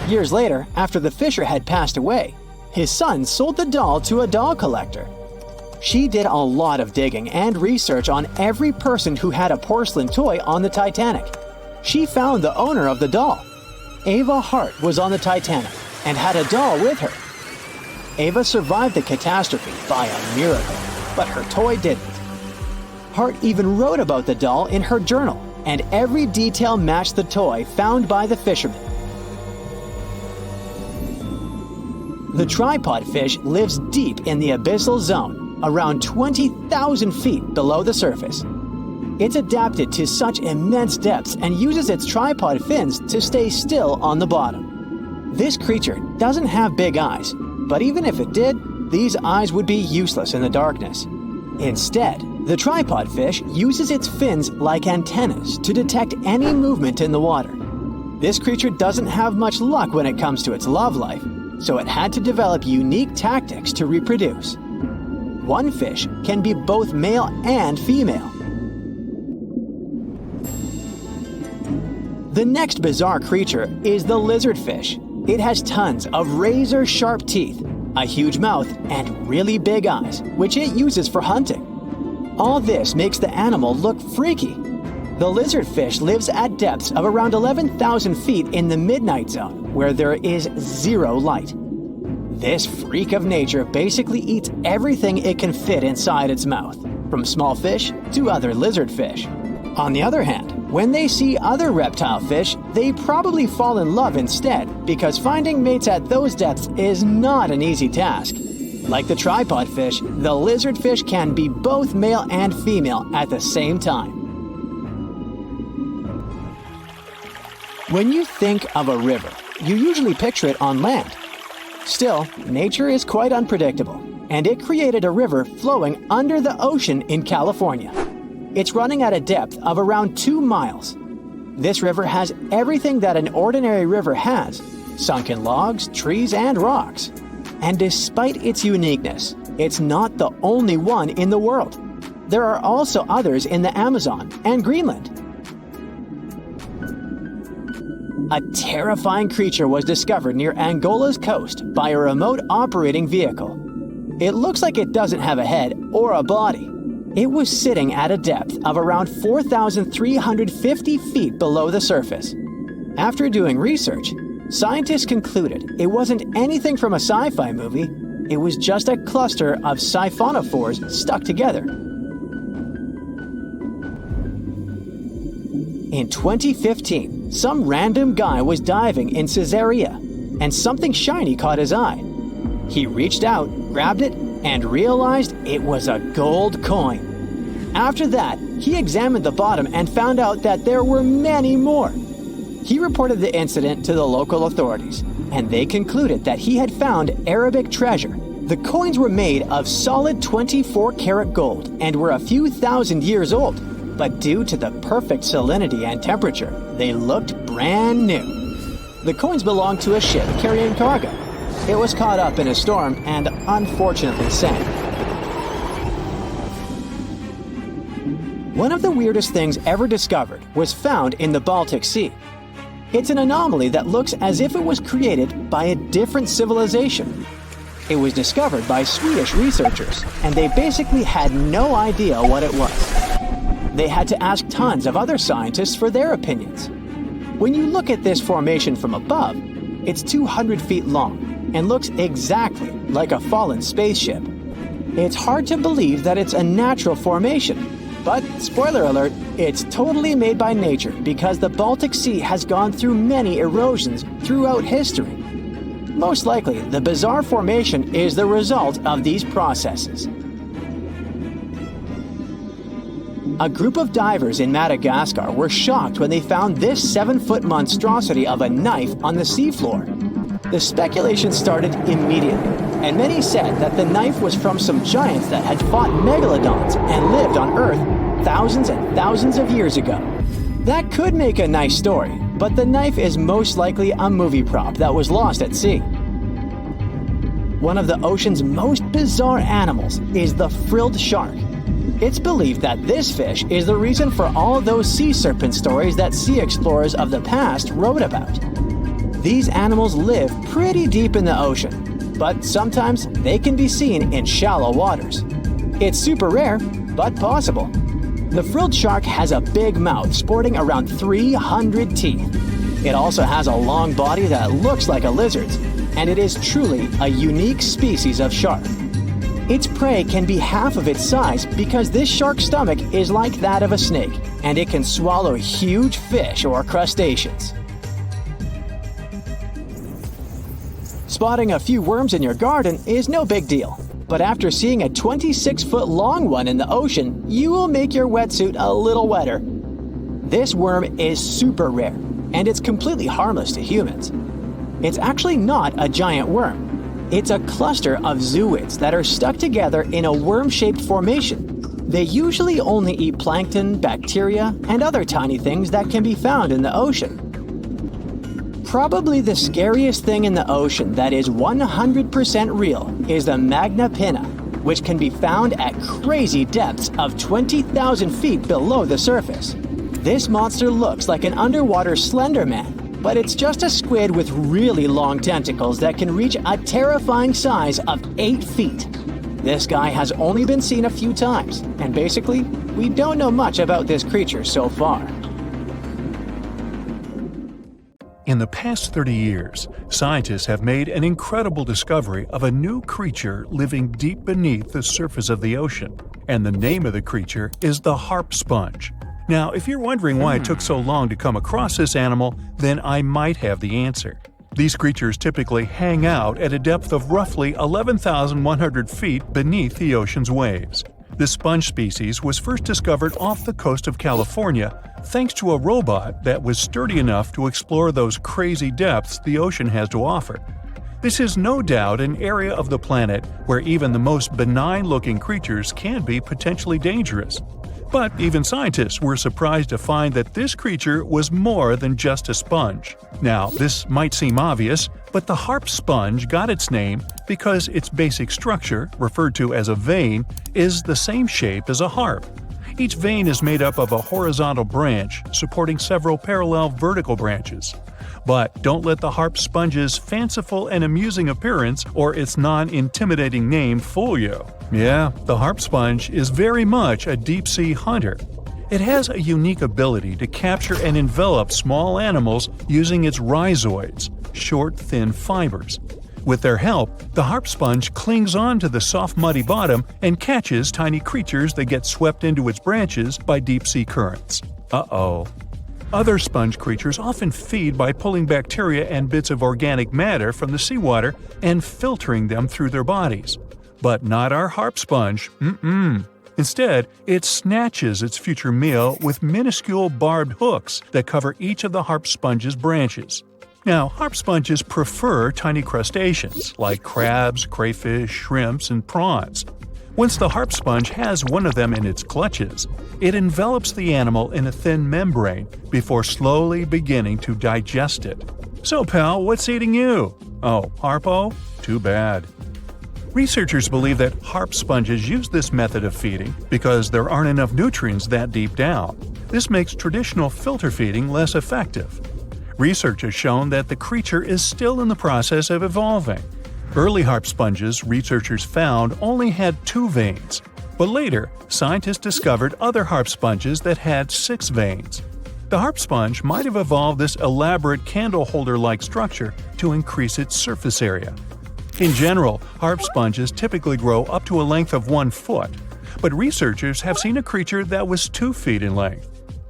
Speaker 2: Years later, after the fisher had passed away, his son sold the doll to a doll collector. She did a lot of digging and research on every person who had a porcelain toy on the Titanic. She found the owner of the doll. Ava Hart was on the Titanic and had a doll with her. Ava survived the catastrophe by a miracle, but her toy didn't. Hart even wrote about the doll in her journal, and every detail matched the toy found by the fisherman. The tripod fish lives deep in the abyssal zone, around 20,000 feet below the surface. It's adapted to such immense depths and uses its tripod fins to stay still on the bottom. This creature doesn't have big eyes, but even if it did, these eyes would be useless in the darkness. Instead, the tripod fish uses its fins like antennas to detect any movement in the water. This creature doesn't have much luck when it comes to its love life, so it had to develop unique tactics to reproduce. One fish can be both male and female. The next bizarre creature is the lizardfish. It has tons of razor-sharp teeth, a huge mouth, and really big eyes, which it uses for hunting. All this makes the animal look freaky. The lizardfish lives at depths of around 11,000 feet in the midnight zone, where there is zero light. This freak of nature basically eats everything it can fit inside its mouth, from small fish to other lizardfish. On the other hand, when they see other reptile fish, they probably fall in love instead, because finding mates at those depths is not an easy task. Like the tripod fish, the lizardfish can be both male and female at the same time. When you think of a river, you usually picture it on land. Still, nature is quite unpredictable, and it created a river flowing under the ocean in California. It's running at a depth of around 2 miles. This river has everything that an ordinary river has: sunken logs, trees, and rocks. And despite its uniqueness, it's not the only one in the world. There are also others in the Amazon and Greenland. A terrifying creature was discovered near Angola's coast by a remote operating vehicle. It looks like it doesn't have a head or a body. It was sitting at a depth of around 4,350 feet below the surface. After doing research, scientists concluded it wasn't anything from a sci-fi movie. It was just a cluster of siphonophores stuck together. In 2015, some random guy was diving in Caesarea, and something shiny caught his eye. He reached out, grabbed it, and realized it was a gold coin. After that, he examined the bottom and found out that there were many more. He reported the incident to the local authorities, and they concluded that he had found Arabic treasure. The coins were made of solid 24-karat gold and were a few thousand years old, but due to the perfect salinity and temperature, they looked brand new. The coins belonged to a ship carrying cargo. It was caught up in a storm and unfortunately sank. One of the weirdest things ever discovered was found in the Baltic Sea. It's an anomaly that looks as if it was created by a different civilization. It was discovered by Swedish researchers, and they basically had no idea what it was. They had to ask tons of other scientists for their opinions. When you look at this formation from above, it's 200 feet long and looks exactly like a fallen spaceship. It's hard to believe that it's a natural formation, but spoiler alert, it's totally made by nature because the Baltic Sea has gone through many erosions throughout history. Most likely, the bizarre formation is the result of these processes. A group of divers in Madagascar were shocked when they found this 7-foot monstrosity of a knife on the seafloor. The speculation started immediately, and many said that the knife was from some giants that had fought megalodons and lived on Earth thousands and thousands of years ago. That could make a nice story, but the knife is most likely a movie prop that was lost at sea. One of the ocean's most bizarre animals is the frilled shark. It's believed that this fish is the reason for all those sea serpent stories that sea explorers of the past wrote about. These animals live pretty deep in the ocean, but sometimes they can be seen in shallow waters. It's super rare, but possible. The frilled shark has a big mouth sporting around 300 teeth. It also has a long body that looks like a lizard's, and it is truly a unique species of shark. Its prey can be half of its size because this shark's stomach is like that of a snake, and it can swallow huge fish or crustaceans. Spotting a few worms in your garden is no big deal, but after seeing a 26-foot-long one in the ocean, you will make your wetsuit a little wetter. This worm is super rare, and it's completely harmless to humans. It's actually not a giant worm. It's a cluster of zooids that are stuck together in a worm-shaped formation. They usually only eat plankton, bacteria, and other tiny things that can be found in the ocean. Probably the scariest thing in the ocean that is 100% real is the magna pinna, which can be found at crazy depths of 20,000 feet below the surface. This monster looks like an underwater Slender Man, but it's just a squid with really long tentacles that can reach a terrifying size of 8 feet. This guy has only been seen a few times, and basically, we don't know much about this creature so far.
Speaker 1: In the past 30 years, scientists have made an incredible discovery of a new creature living deep beneath the surface of the ocean, and the name of the creature is the harp sponge. Now, if you're wondering why it took so long to come across this animal, then I might have the answer. These creatures typically hang out at a depth of roughly 11,100 feet beneath the ocean's waves. This sponge species was first discovered off the coast of California thanks to a robot that was sturdy enough to explore those crazy depths the ocean has to offer. This is no doubt an area of the planet where even the most benign-looking creatures can be potentially dangerous. But even scientists were surprised to find that this creature was more than just a sponge. Now, this might seem obvious, but the harp sponge got its name because its basic structure, referred to as a vein, is the same shape as a harp. Each vein is made up of a horizontal branch supporting several parallel vertical branches. But don't let the harp sponge's fanciful and amusing appearance or its non-intimidating name fool you. Yeah, the harp sponge is very much a deep-sea hunter. It has a unique ability to capture and envelop small animals using its rhizoids, short, thin fibers. With their help, the harp sponge clings on to the soft, muddy bottom and catches tiny creatures that get swept into its branches by deep-sea currents. Uh-oh. Other sponge creatures often feed by pulling bacteria and bits of organic matter from the seawater and filtering them through their bodies. But not our harp sponge. Instead, it snatches its future meal with minuscule barbed hooks that cover each of the harp sponge's branches. Now, harp sponges prefer tiny crustaceans like crabs, crayfish, shrimps, and prawns. Once the harp sponge has one of them in its clutches, it envelops the animal in a thin membrane before slowly beginning to digest it. So, pal, what's eating you? Oh, Harpo? Too bad. Researchers believe that harp sponges use this method of feeding because there aren't enough nutrients that deep down. This makes traditional filter feeding less effective. Research has shown that the creature is still in the process of evolving. Early harp sponges researchers found only had 2 veins, but later scientists discovered other harp sponges that had 6 veins. The harp sponge might have evolved this elaborate candle holder-like structure to increase its surface area. In general, harp sponges typically grow up to a length of 1 foot, but researchers have seen a creature that was 2 feet in length.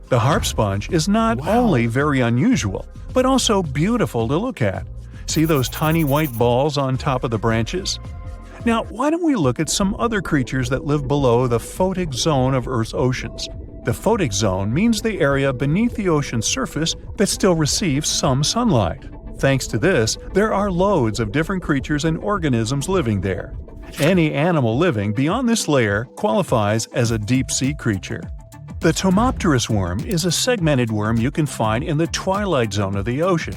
Speaker 1: The harp sponge is not only very unusual, but also beautiful to look at. See those tiny white balls on top of the branches? Now, why don't we look at some other creatures that live below the photic zone of Earth's oceans? The photic zone means the area beneath the ocean's surface that still receives some sunlight. Thanks to this, there are loads of different creatures and organisms living there. Any animal living beyond this layer qualifies as a deep-sea creature. The Tomopterus worm is a segmented worm you can find in the twilight zone of the ocean.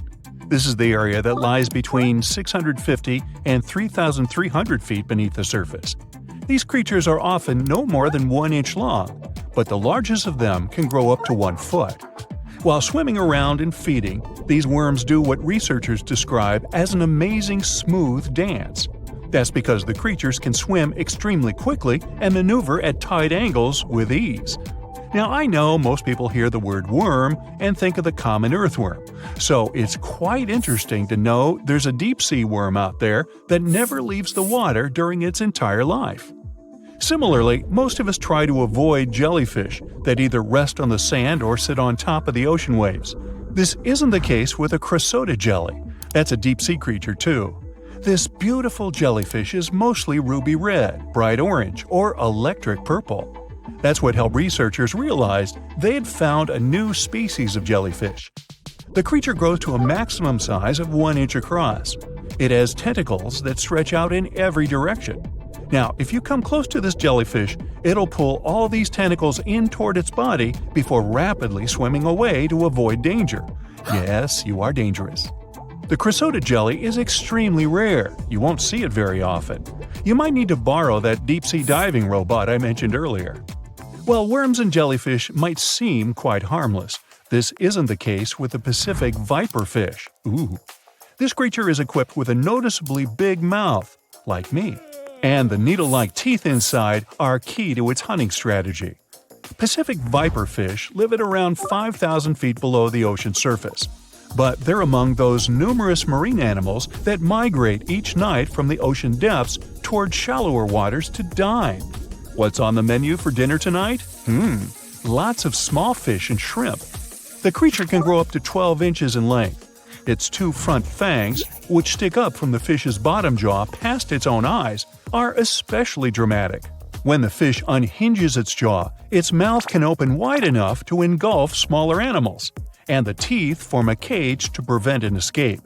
Speaker 1: This is the area that lies between 650 and 3,300 feet beneath the surface. These creatures are often no more than 1 inch long, but the largest of them can grow up to 1 foot. While swimming around and feeding, these worms do what researchers describe as an amazing smooth dance. That's because the creatures can swim extremely quickly and maneuver at tight angles with ease. Now, I know most people hear the word worm and think of the common earthworm, so it's quite interesting to know there's a deep-sea worm out there that never leaves the water during its entire life. Similarly, most of us try to avoid jellyfish that either rest on the sand or sit on top of the ocean waves. This isn't the case with a cresota jelly. That's a deep-sea creature too. This beautiful jellyfish is mostly ruby red, bright orange, or electric purple. That's what helped researchers realize they had found a new species of jellyfish. The creature grows to a maximum size of 1 inch across. It has tentacles that stretch out in every direction. Now, if you come close to this jellyfish, it'll pull all these tentacles in toward its body before rapidly swimming away to avoid danger. Yes, you are dangerous. The cresota jelly is extremely rare. You won't see it very often. You might need to borrow that deep-sea diving robot I mentioned earlier. While worms and jellyfish might seem quite harmless, this isn't the case with the Pacific viperfish. Ooh. This creature is equipped with a noticeably big mouth, like me, and the needle-like teeth inside are key to its hunting strategy. Pacific viperfish live at around 5,000 feet below the ocean surface. But they're among those numerous marine animals that migrate each night from the ocean depths toward shallower waters to dine. What's on the menu for dinner tonight? Lots of small fish and shrimp. The creature can grow up to 12 inches in length. Its 2 front fangs, which stick up from the fish's bottom jaw past its own eyes, are especially dramatic. When the fish unhinges its jaw, its mouth can open wide enough to engulf smaller animals, and the teeth form a cage to prevent an escape.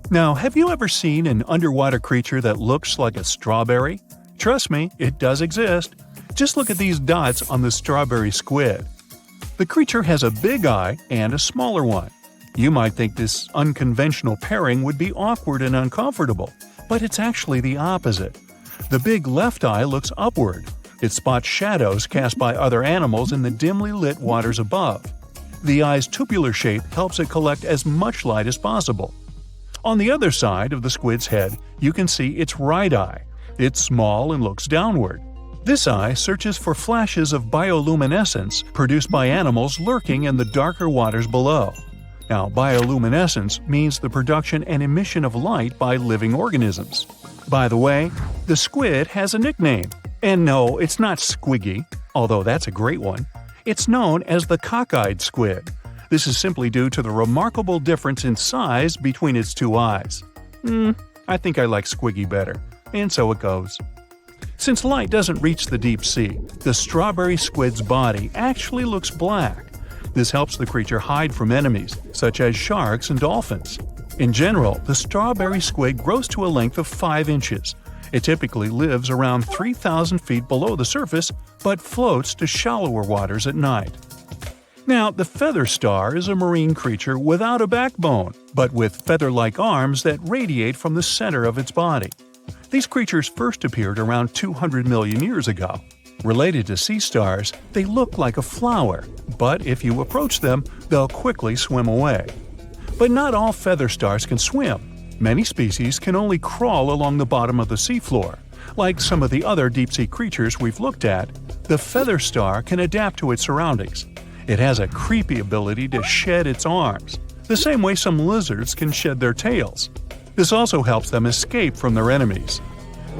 Speaker 1: Now, have you ever seen an underwater creature that looks like a strawberry? Trust me, it does exist. Just look at these dots on the strawberry squid. The creature has a big eye and a smaller one. You might think this unconventional pairing would be awkward and uncomfortable, but it's actually the opposite. The big left eye looks upward. It spots shadows cast by other animals in the dimly lit waters above. The eye's tubular shape helps it collect as much light as possible. On the other side of the squid's head, you can see its right eye. It's small and looks downward. This eye searches for flashes of bioluminescence produced by animals lurking in the darker waters below. Now, bioluminescence means the production and emission of light by living organisms. By the way, the squid has a nickname. And no, it's not Squiggy, although that's a great one. It's known as the cockeyed squid. This is simply due to the remarkable difference in size between its 2 eyes. I think I like Squiggy better, and so it goes. Since light doesn't reach the deep sea, the strawberry squid's body actually looks black. This helps the creature hide from enemies, such as sharks and dolphins. In general, the strawberry squid grows to a length of 5 inches. It typically lives around 3,000 feet below the surface, but floats to shallower waters at night. Now, the feather star is a marine creature without a backbone, but with feather-like arms that radiate from the center of its body. These creatures first appeared around 200 million years ago. Related to sea stars, they look like a flower, but if you approach them, they'll quickly swim away. But not all feather stars can swim. Many species can only crawl along the bottom of the seafloor. Like some of the other deep-sea creatures we've looked at, the feather star can adapt to its surroundings. It has a creepy ability to shed its arms, the same way some lizards can shed their tails. This also helps them escape from their enemies.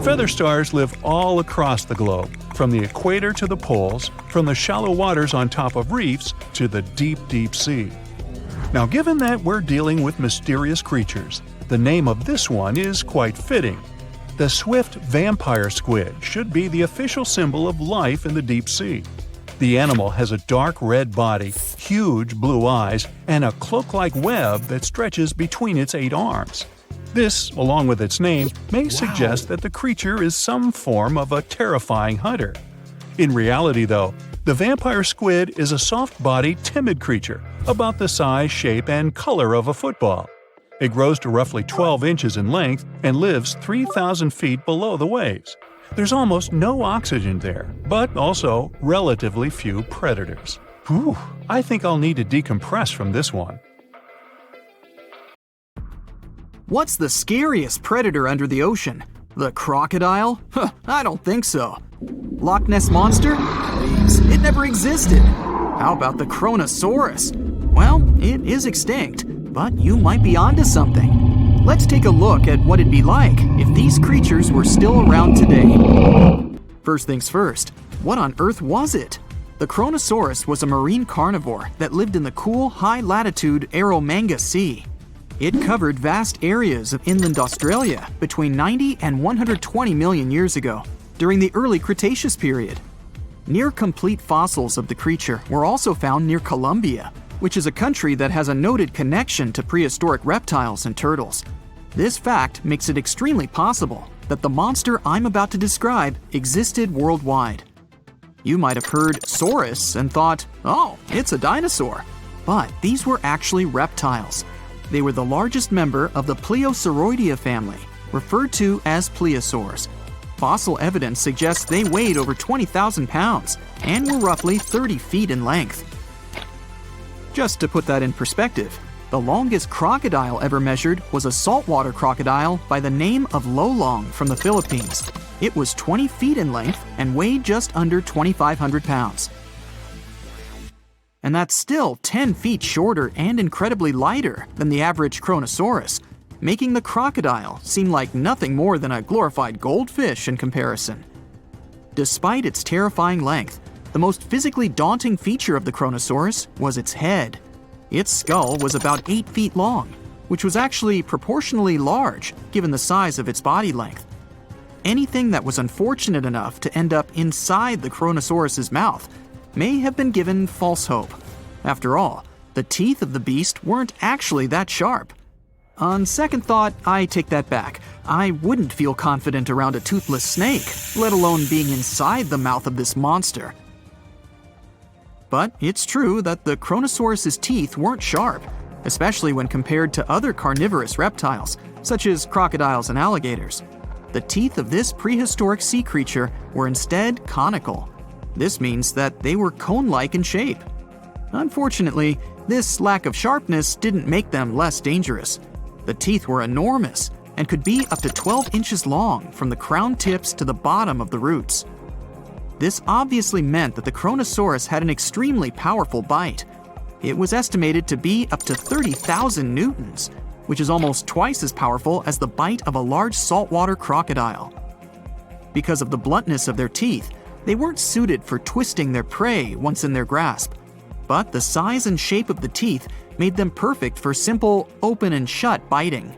Speaker 1: Feather stars live all across the globe, from the equator to the poles, from the shallow waters on top of reefs to the deep, deep sea. Now, given that we're dealing with mysterious creatures, the name of this one is quite fitting. The swift vampire squid should be the official symbol of life in the deep sea. The animal has a dark red body, huge blue eyes, and a cloak-like web that stretches between its 8 arms. This, along with its name, may suggest that the creature is some form of a terrifying hunter. In reality, though, the vampire squid is a soft-bodied, timid creature, about the size, shape, and color of a football. It grows to roughly 12 inches in length and lives 3,000 feet below the waves. There's almost no oxygen there, but also relatively few predators. Whew, I think I'll need to decompress from this one.
Speaker 3: What's the scariest predator under the ocean? The crocodile? I don't think so. Loch Ness Monster? Please, it never existed. How about the Kronosaurus? Well, it is extinct, but you might be onto something. Let's take a look at what it'd be like if these creatures were still around today. First things first, what on earth was it? The Kronosaurus was a marine carnivore that lived in the cool, high-latitude Eromanga Sea. It covered vast areas of inland Australia between 90 and 120 million years ago, during the early Cretaceous period. Near-complete fossils of the creature were also found near Colombia, which is a country that has a noted connection to prehistoric reptiles and turtles. This fact makes it extremely possible that the monster I'm about to describe existed worldwide. You might have heard saurus and thought, oh, it's a dinosaur. But these were actually reptiles. They were the largest member of the Pleosauroidea family, referred to as plesiosaurs. Fossil evidence suggests they weighed over 20,000 pounds and were roughly 30 feet in length. Just to put that in perspective, the longest crocodile ever measured was a saltwater crocodile by the name of Lolong from the Philippines. It was 20 feet in length and weighed just under 2,500 pounds. And that's still 10 feet shorter and incredibly lighter than the average Kronosaurus, making the crocodile seem like nothing more than a glorified goldfish in comparison. Despite its terrifying length, the most physically daunting feature of the Kronosaurus was its head. Its skull was about 8 feet long, which was actually proportionally large given the size of its body length. Anything that was unfortunate enough to end up inside the Kronosaurus's mouth may have been given false hope. After all, the teeth of the beast weren't actually that sharp. On second thought, I take that back. I wouldn't feel confident around a toothless snake, let alone being inside the mouth of this monster. But it's true that the Kronosaurus's teeth weren't sharp, especially when compared to other carnivorous reptiles, such as crocodiles and alligators. The teeth of this prehistoric sea creature were instead conical. This means that they were cone-like in shape. Unfortunately, this lack of sharpness didn't make them less dangerous. The teeth were enormous and could be up to 12 inches long from the crown tips to the bottom of the roots. This obviously meant that the Kronosaurus had an extremely powerful bite. It was estimated to be up to 30,000 newtons, which is almost twice as powerful as the bite of a large saltwater crocodile. Because of the bluntness of their teeth, they weren't suited for twisting their prey once in their grasp, but the size and shape of the teeth made them perfect for simple open and shut biting.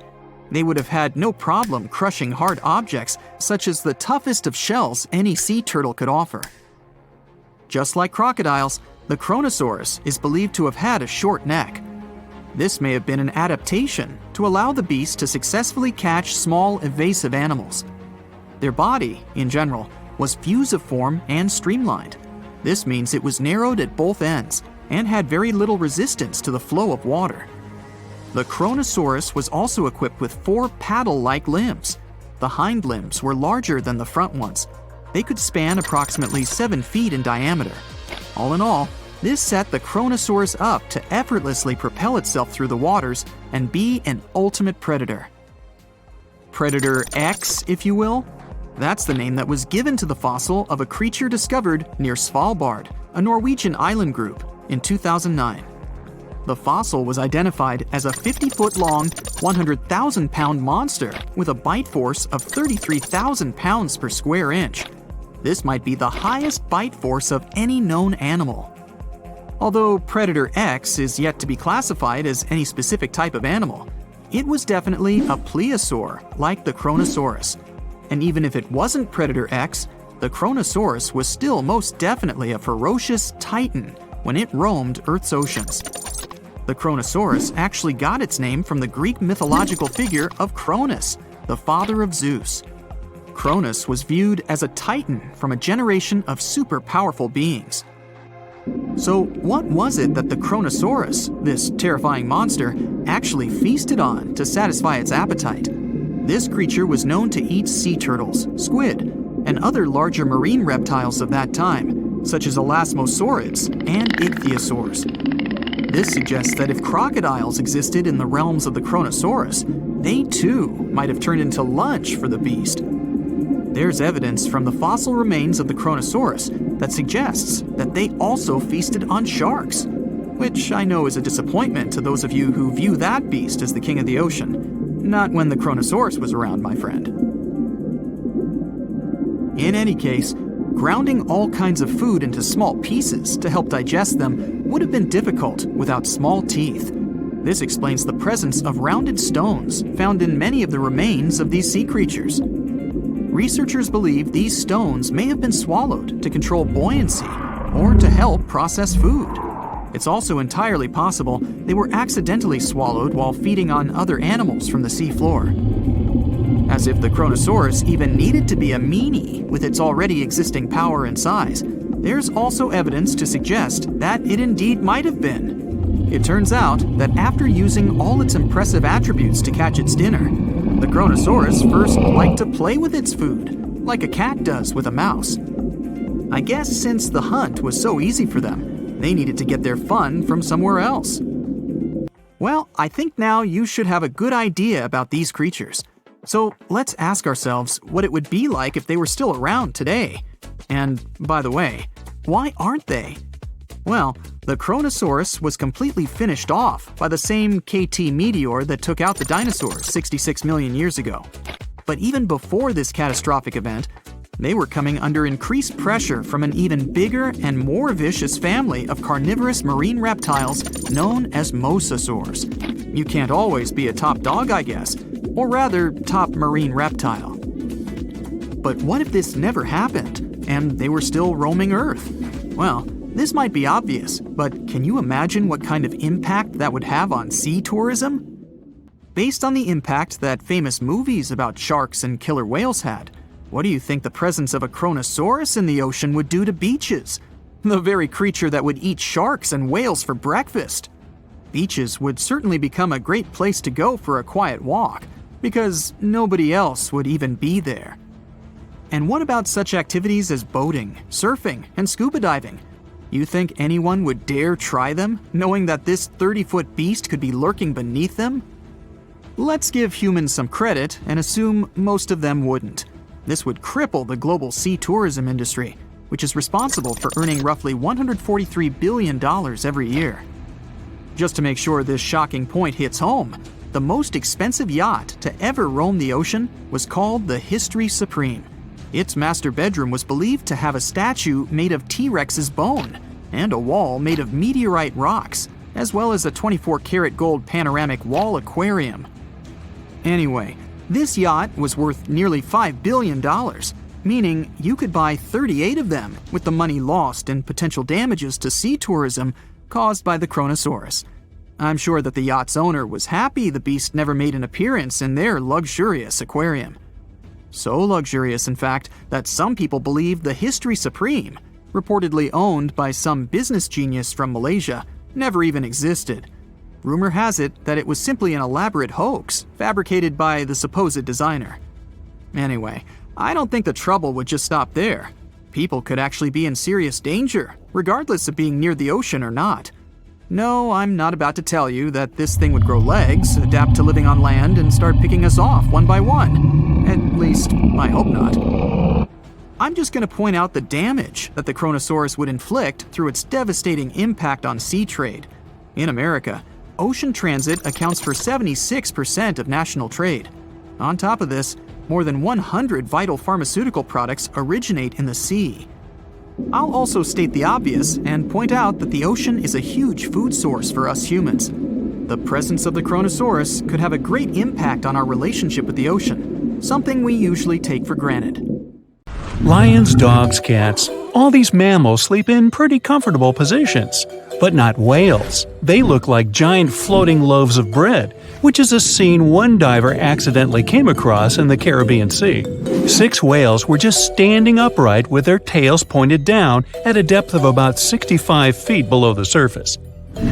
Speaker 3: They would have had no problem crushing hard objects such as the toughest of shells any sea turtle could offer. Just like crocodiles, the Kronosaurus is believed to have had a short neck. This may have been an adaptation to allow the beast to successfully catch small evasive animals. Their body, in general, was fusiform and streamlined. This means it was narrowed at both ends and had very little resistance to the flow of water. The Kronosaurus was also equipped with 4 paddle-like limbs. The hind limbs were larger than the front ones. They could span approximately 7 feet in diameter. All in all, this set the Kronosaurus up to effortlessly propel itself through the waters and be an ultimate predator. Predator X, if you will? That's the name that was given to the fossil of a creature discovered near Svalbard, a Norwegian island group, in 2009. The fossil was identified as a 50-foot-long, 100,000-pound monster with a bite force of 33,000 pounds per square inch. This might be the highest bite force of any known animal. Although Predator X is yet to be classified as any specific type of animal, it was definitely a plesiosaur like the Kronosaurus. And even if it wasn't Predator X, the Kronosaurus was still most definitely a ferocious titan when it roamed Earth's oceans. The Kronosaurus actually got its name from the Greek mythological figure of Cronus, the father of Zeus. Cronus was viewed as a titan from a generation of super powerful beings. So what was it that the Kronosaurus, this terrifying monster, actually feasted on to satisfy its appetite? This creature was known to eat sea turtles, squid, and other larger marine reptiles of that time, such as elasmosaurids and ichthyosaurs. This suggests that if crocodiles existed in the realms of the Kronosaurus, they too might have turned into lunch for the beast. There's evidence from the fossil remains of the Kronosaurus that suggests that they also feasted on sharks, which I know is a disappointment to those of you who view that beast as the king of the ocean. Not when the Kronosaurus was around, my friend. In any case, grounding all kinds of food into small pieces to help digest them would have been difficult without small teeth. This explains the presence of rounded stones found in many of the remains of these sea creatures. Researchers believe these stones may have been swallowed to control buoyancy or to help process food. It's also entirely possible they were accidentally swallowed while feeding on other animals from the seafloor. As if the Kronosaurus even needed to be a meanie with its already existing power and size, there's also evidence to suggest that it indeed might have been. It turns out that after using all its impressive attributes to catch its dinner, the Kronosaurus first liked to play with its food, like a cat does with a mouse. I guess since the hunt was so easy for them, they needed to get their fun from somewhere else. Well, I think now you should have a good idea about these creatures. So let's ask ourselves what it would be like if they were still around today. And by the way, why aren't they? Well, the Kronosaurus was completely finished off by the same KT meteor that took out the dinosaurs 66 million years ago. But even before this catastrophic event, they were coming under increased pressure from an even bigger and more vicious family of carnivorous marine reptiles known as mosasaurs. You can't always be a top dog, I guess, or rather, top marine reptile. But what if this never happened, and they were still roaming Earth? Well, this might be obvious, but can you imagine what kind of impact that would have on sea tourism? Based on the impact that famous movies about sharks and killer whales had, what do you think the presence of a Kronosaurus in the ocean would do to beaches? The very creature that would eat sharks and whales for breakfast. Beaches would certainly become a great place to go for a quiet walk, because nobody else would even be there. And what about such activities as boating, surfing, and scuba diving? You think anyone would dare try them, knowing that this 30-foot beast could be lurking beneath them? Let's give humans some credit and assume most of them wouldn't. This would cripple the global sea tourism industry, which is responsible for earning roughly $143 billion every year. Just to make sure this shocking point hits home, the most expensive yacht to ever roam the ocean was called the History Supreme. Its master bedroom was believed to have a statue made of T-Rex's bone and a wall made of meteorite rocks, as well as a 24-karat gold panoramic wall aquarium. Anyway, this yacht was worth nearly $5 billion, meaning you could buy 38 of them with the money lost in potential damages to sea tourism caused by the Kronosaurus. I'm sure that the yacht's owner was happy the beast never made an appearance in their luxurious aquarium. So luxurious, in fact, that some people believe the History Supreme, reportedly owned by some business genius from Malaysia, never even existed. Rumor has it that it was simply an elaborate hoax fabricated by the supposed designer. Anyway, I don't think the trouble would just stop there. People could actually be in serious danger, regardless of being near the ocean or not. No, I'm not about to tell you that this thing would grow legs, adapt to living on land, and start picking us off one by one. At least, I hope not. I'm just going to point out the damage that the Kronosaurus would inflict through its devastating impact on sea trade. In America, ocean transit accounts for 76% of national trade. On top of this, more than 100 vital pharmaceutical products originate in the sea. I'll also state the obvious and point out that the ocean is a huge food source for us humans. The presence of the Kronosaurus could have a great impact on our relationship with the ocean, something we usually take for granted.
Speaker 1: Lions, dogs, cats, all these mammals sleep in pretty comfortable positions. But not whales. They look like giant floating loaves of bread, which is a scene one diver accidentally came across in the Caribbean Sea. 6 whales were just standing upright with their tails pointed down at a depth of about 65 feet below the surface.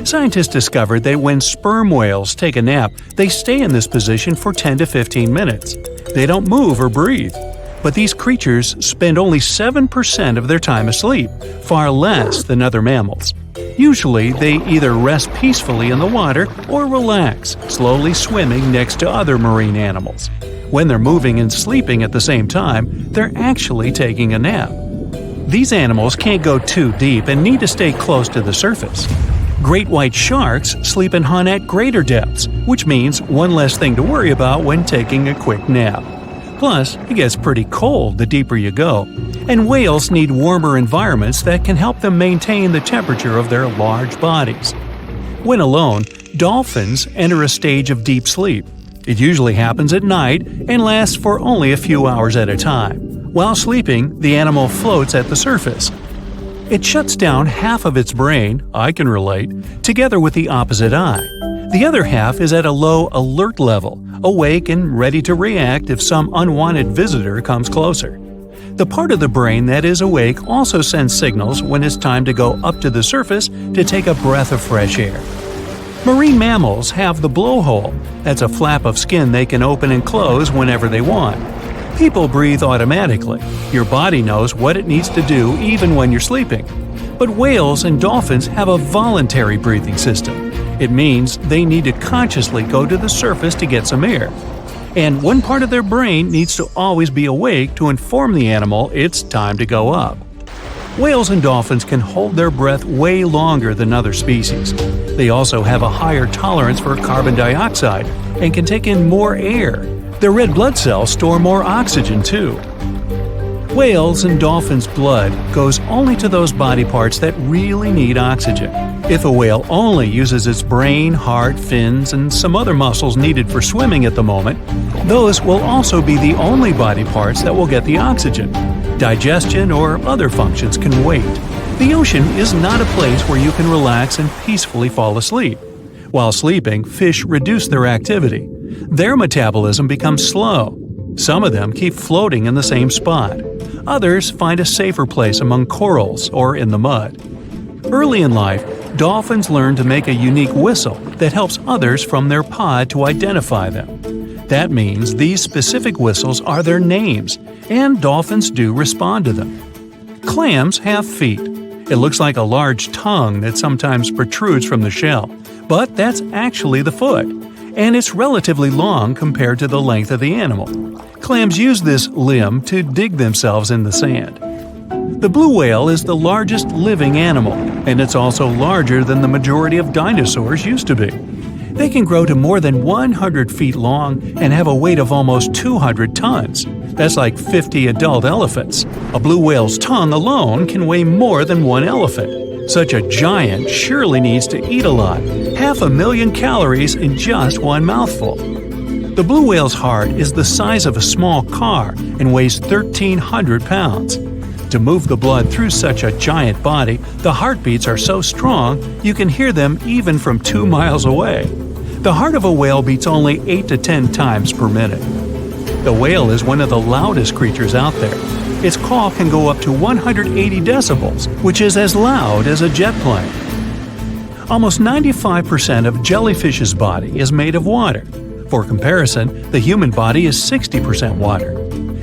Speaker 1: Scientists discovered that when sperm whales take a nap, they stay in this position for 10 to 15 minutes. They don't move or breathe. But these creatures spend only 7% of their time asleep, far less than other mammals. Usually, they either rest peacefully in the water or relax, slowly swimming next to other marine animals. When they're moving and sleeping at the same time, they're actually taking a nap. These animals can't go too deep and need to stay close to the surface. Great white sharks sleep and hunt at greater depths, which means one less thing to worry about when taking a quick nap. Plus, it gets pretty cold the deeper you go, and whales need warmer environments that can help them maintain the temperature of their large bodies. When alone, dolphins enter a stage of deep sleep. It usually happens at night and lasts for only a few hours at a time. While sleeping, the animal floats at the surface. It shuts down half of its brain, I can relate, together with the opposite eye. The other half is at a low alert level, awake and ready to react if some unwanted visitor comes closer. The part of the brain that is awake also sends signals when it's time to go up to the surface to take a breath of fresh air. Marine mammals have the blowhole. That's a flap of skin they can open and close whenever they want. People breathe automatically. Your body knows what it needs to do even when you're sleeping. But whales and dolphins have a voluntary breathing system. It means they need to consciously go to the surface to get some air. And one part of their brain needs to always be awake to inform the animal it's time to go up. Whales and dolphins can hold their breath way longer than other species. They also have a higher tolerance for carbon dioxide and can take in more air. Their red blood cells store more oxygen too. Whales and dolphins' blood goes only to those body parts that really need oxygen. If a whale only uses its brain, heart, fins, and some other muscles needed for swimming at the moment, those will also be the only body parts that will get the oxygen. Digestion or other functions can wait. The ocean is not a place where you can relax and peacefully fall asleep. While sleeping, fish reduce their activity. Their metabolism becomes slow. Some of them keep floating in the same spot. Others find a safer place among corals or in the mud. Early in life, dolphins learn to make a unique whistle that helps others from their pod to identify them. That means these specific whistles are their names, and dolphins do respond to them. Clams have feet. It looks like a large tongue that sometimes protrudes from the shell, but that's actually the foot, and it's relatively long compared to the length of the animal. Clams use this limb to dig themselves in the sand. The blue whale is the largest living animal, and it's also larger than the majority of dinosaurs used to be. They can grow to more than 100 feet long and have a weight of almost 200 tons. That's like 50 adult elephants. A blue whale's tongue alone can weigh more than one elephant. Such a giant surely needs to eat a lot, 500,000 calories in just one mouthful. The blue whale's heart is the size of a small car and weighs 1,300 pounds. To move the blood through such a giant body, the heartbeats are so strong you can hear them even from 2 miles away. The heart of a whale beats only 8 to 10 times per minute. The whale is one of the loudest creatures out there. Its call can go up to 180 decibels, which is as loud as a jet plane. Almost 95% of jellyfish's body is made of water. For comparison, the human body is 60% water.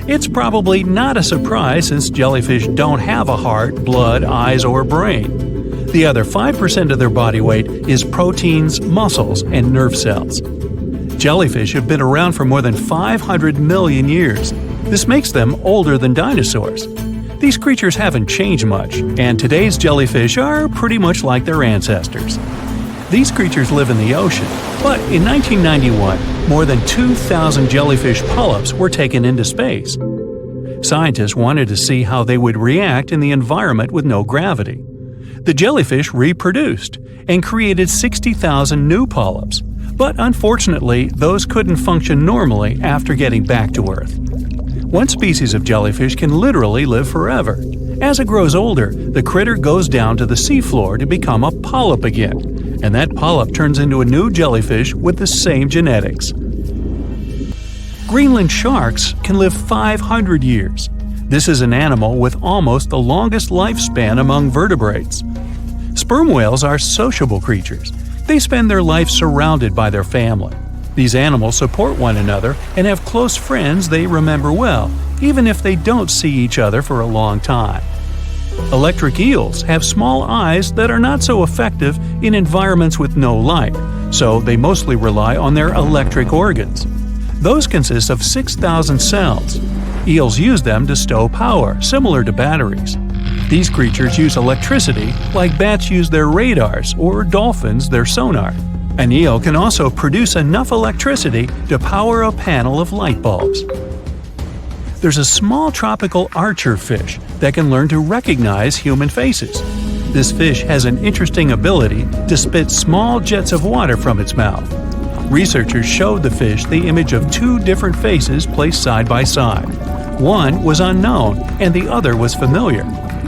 Speaker 1: It's probably not a surprise since jellyfish don't have a heart, blood, eyes, or brain. The other 5% of their body weight is proteins, muscles, and nerve cells. Jellyfish have been around for more than 500 million years. This makes them older than dinosaurs. These creatures haven't changed much, and today's jellyfish are pretty much like their ancestors. These creatures live in the ocean, but in 1991, more than 2,000 jellyfish polyps were taken into space. Scientists wanted to see how they would react in the environment with no gravity. The jellyfish reproduced and created 60,000 new polyps, but unfortunately, those couldn't function normally after getting back to Earth. One species of jellyfish can literally live forever. As it grows older, the critter goes down to the seafloor to become a polyp again, and that polyp turns into a new jellyfish with the same genetics. Greenland sharks can live 500 years. This is an animal with almost the longest lifespan among vertebrates. Sperm whales are sociable creatures. They spend their life surrounded by their family. These animals support one another and have close friends they remember well, even if they don't see each other for a long time. Electric eels have small eyes that are not so effective in environments with no light, so they mostly rely on their electric organs. Those consist of 6,000 cells. Eels use them to stow power, similar to batteries. These creatures use electricity, like bats use their radars or dolphins their sonar. An eel can also produce enough electricity to power a panel of light bulbs. There's a small tropical archer fish that can learn to recognize human faces. This fish has an interesting ability to spit small jets of water from its mouth. Researchers showed the fish the image of two different faces placed side by side. One was unknown and the other was familiar.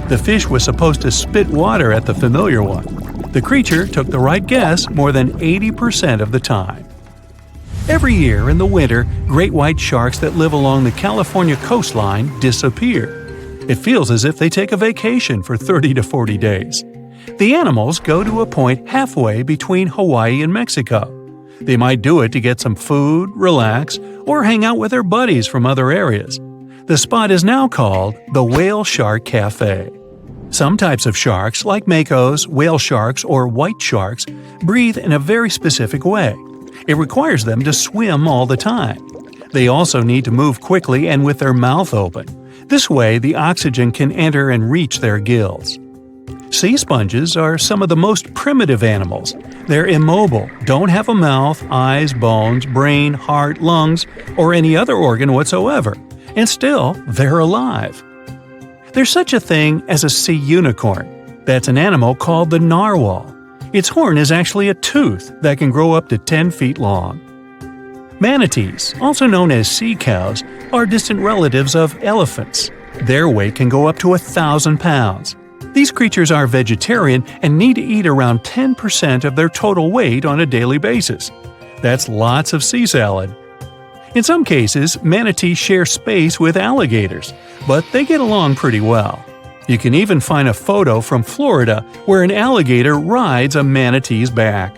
Speaker 1: The fish was supposed to spit water at the familiar one. The creature took the right guess more than 80% of the time. Every year in the winter, great white sharks that live along the California coastline disappear. It feels as if they take a vacation for 30 to 40 days. The animals go to a point halfway between Hawaii and Mexico. They might do it to get some food, relax, or hang out with their buddies from other areas. The spot is now called the Whale Shark Cafe. Some types of sharks, like makos, whale sharks, or white sharks, breathe in a very specific way. It requires them to swim all the time. They also need to move quickly and with their mouth open. This way, the oxygen can enter and reach their gills. Sea sponges are some of the most primitive animals. They're immobile, don't have a mouth, eyes, bones, brain, heart, lungs, or any other organ whatsoever. And still, they're alive. There's such a thing as a sea unicorn. That's an animal called the narwhal. Its horn is actually a tooth that can grow up to 10 feet long. Manatees, also known as sea cows, are distant relatives of elephants. Their weight can go up to 1,000 pounds. These creatures are vegetarian and need to eat around 10% of their total weight on a daily basis. That's lots of sea salad. In some cases, manatees share space with alligators, but they get along pretty well. You can even find a photo from Florida where an alligator rides a manatee's back.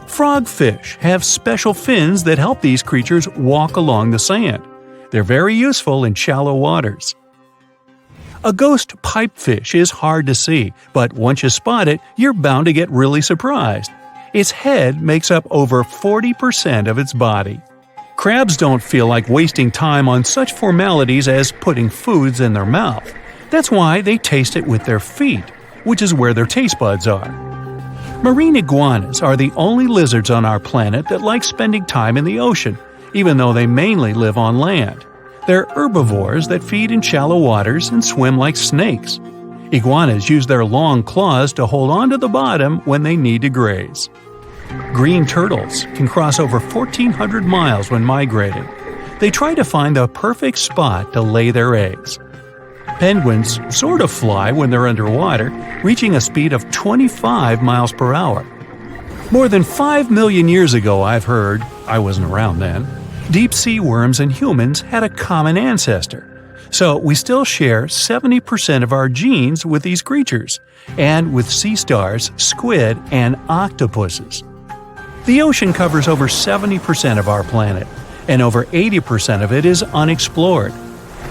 Speaker 1: Frogfish have special fins that help these creatures walk along the sand. They're very useful in shallow waters. A ghost pipefish is hard to see, but once you spot it, you're bound to get really surprised. Its head makes up over 40% of its body. Crabs don't feel like wasting time on such formalities as putting foods in their mouth. That's why they taste it with their feet, which is where their taste buds are. Marine iguanas are the only lizards on our planet that like spending time in the ocean, even though they mainly live on land. They're herbivores that feed in shallow waters and swim like snakes. Iguanas use their long claws to hold on to the bottom when they need to graze. Green turtles can cross over 1,400 miles when migrating. They try to find the perfect spot to lay their eggs. Penguins sort of fly when they're underwater, reaching a speed of 25 miles per hour. More than 5 million years ago, I've heard, I wasn't around then, deep-sea worms and humans had a common ancestor. So we still share 70% of our genes with these creatures, and with sea stars, squid, and octopuses. The ocean covers over 70% of our planet, and over 80% of it is unexplored.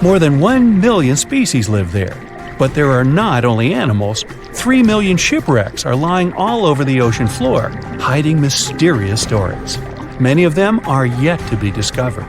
Speaker 1: More than 1 million species live there. But there are not only animals, 3 million shipwrecks are lying all over the ocean floor, hiding mysterious stories. Many of them are yet to be discovered.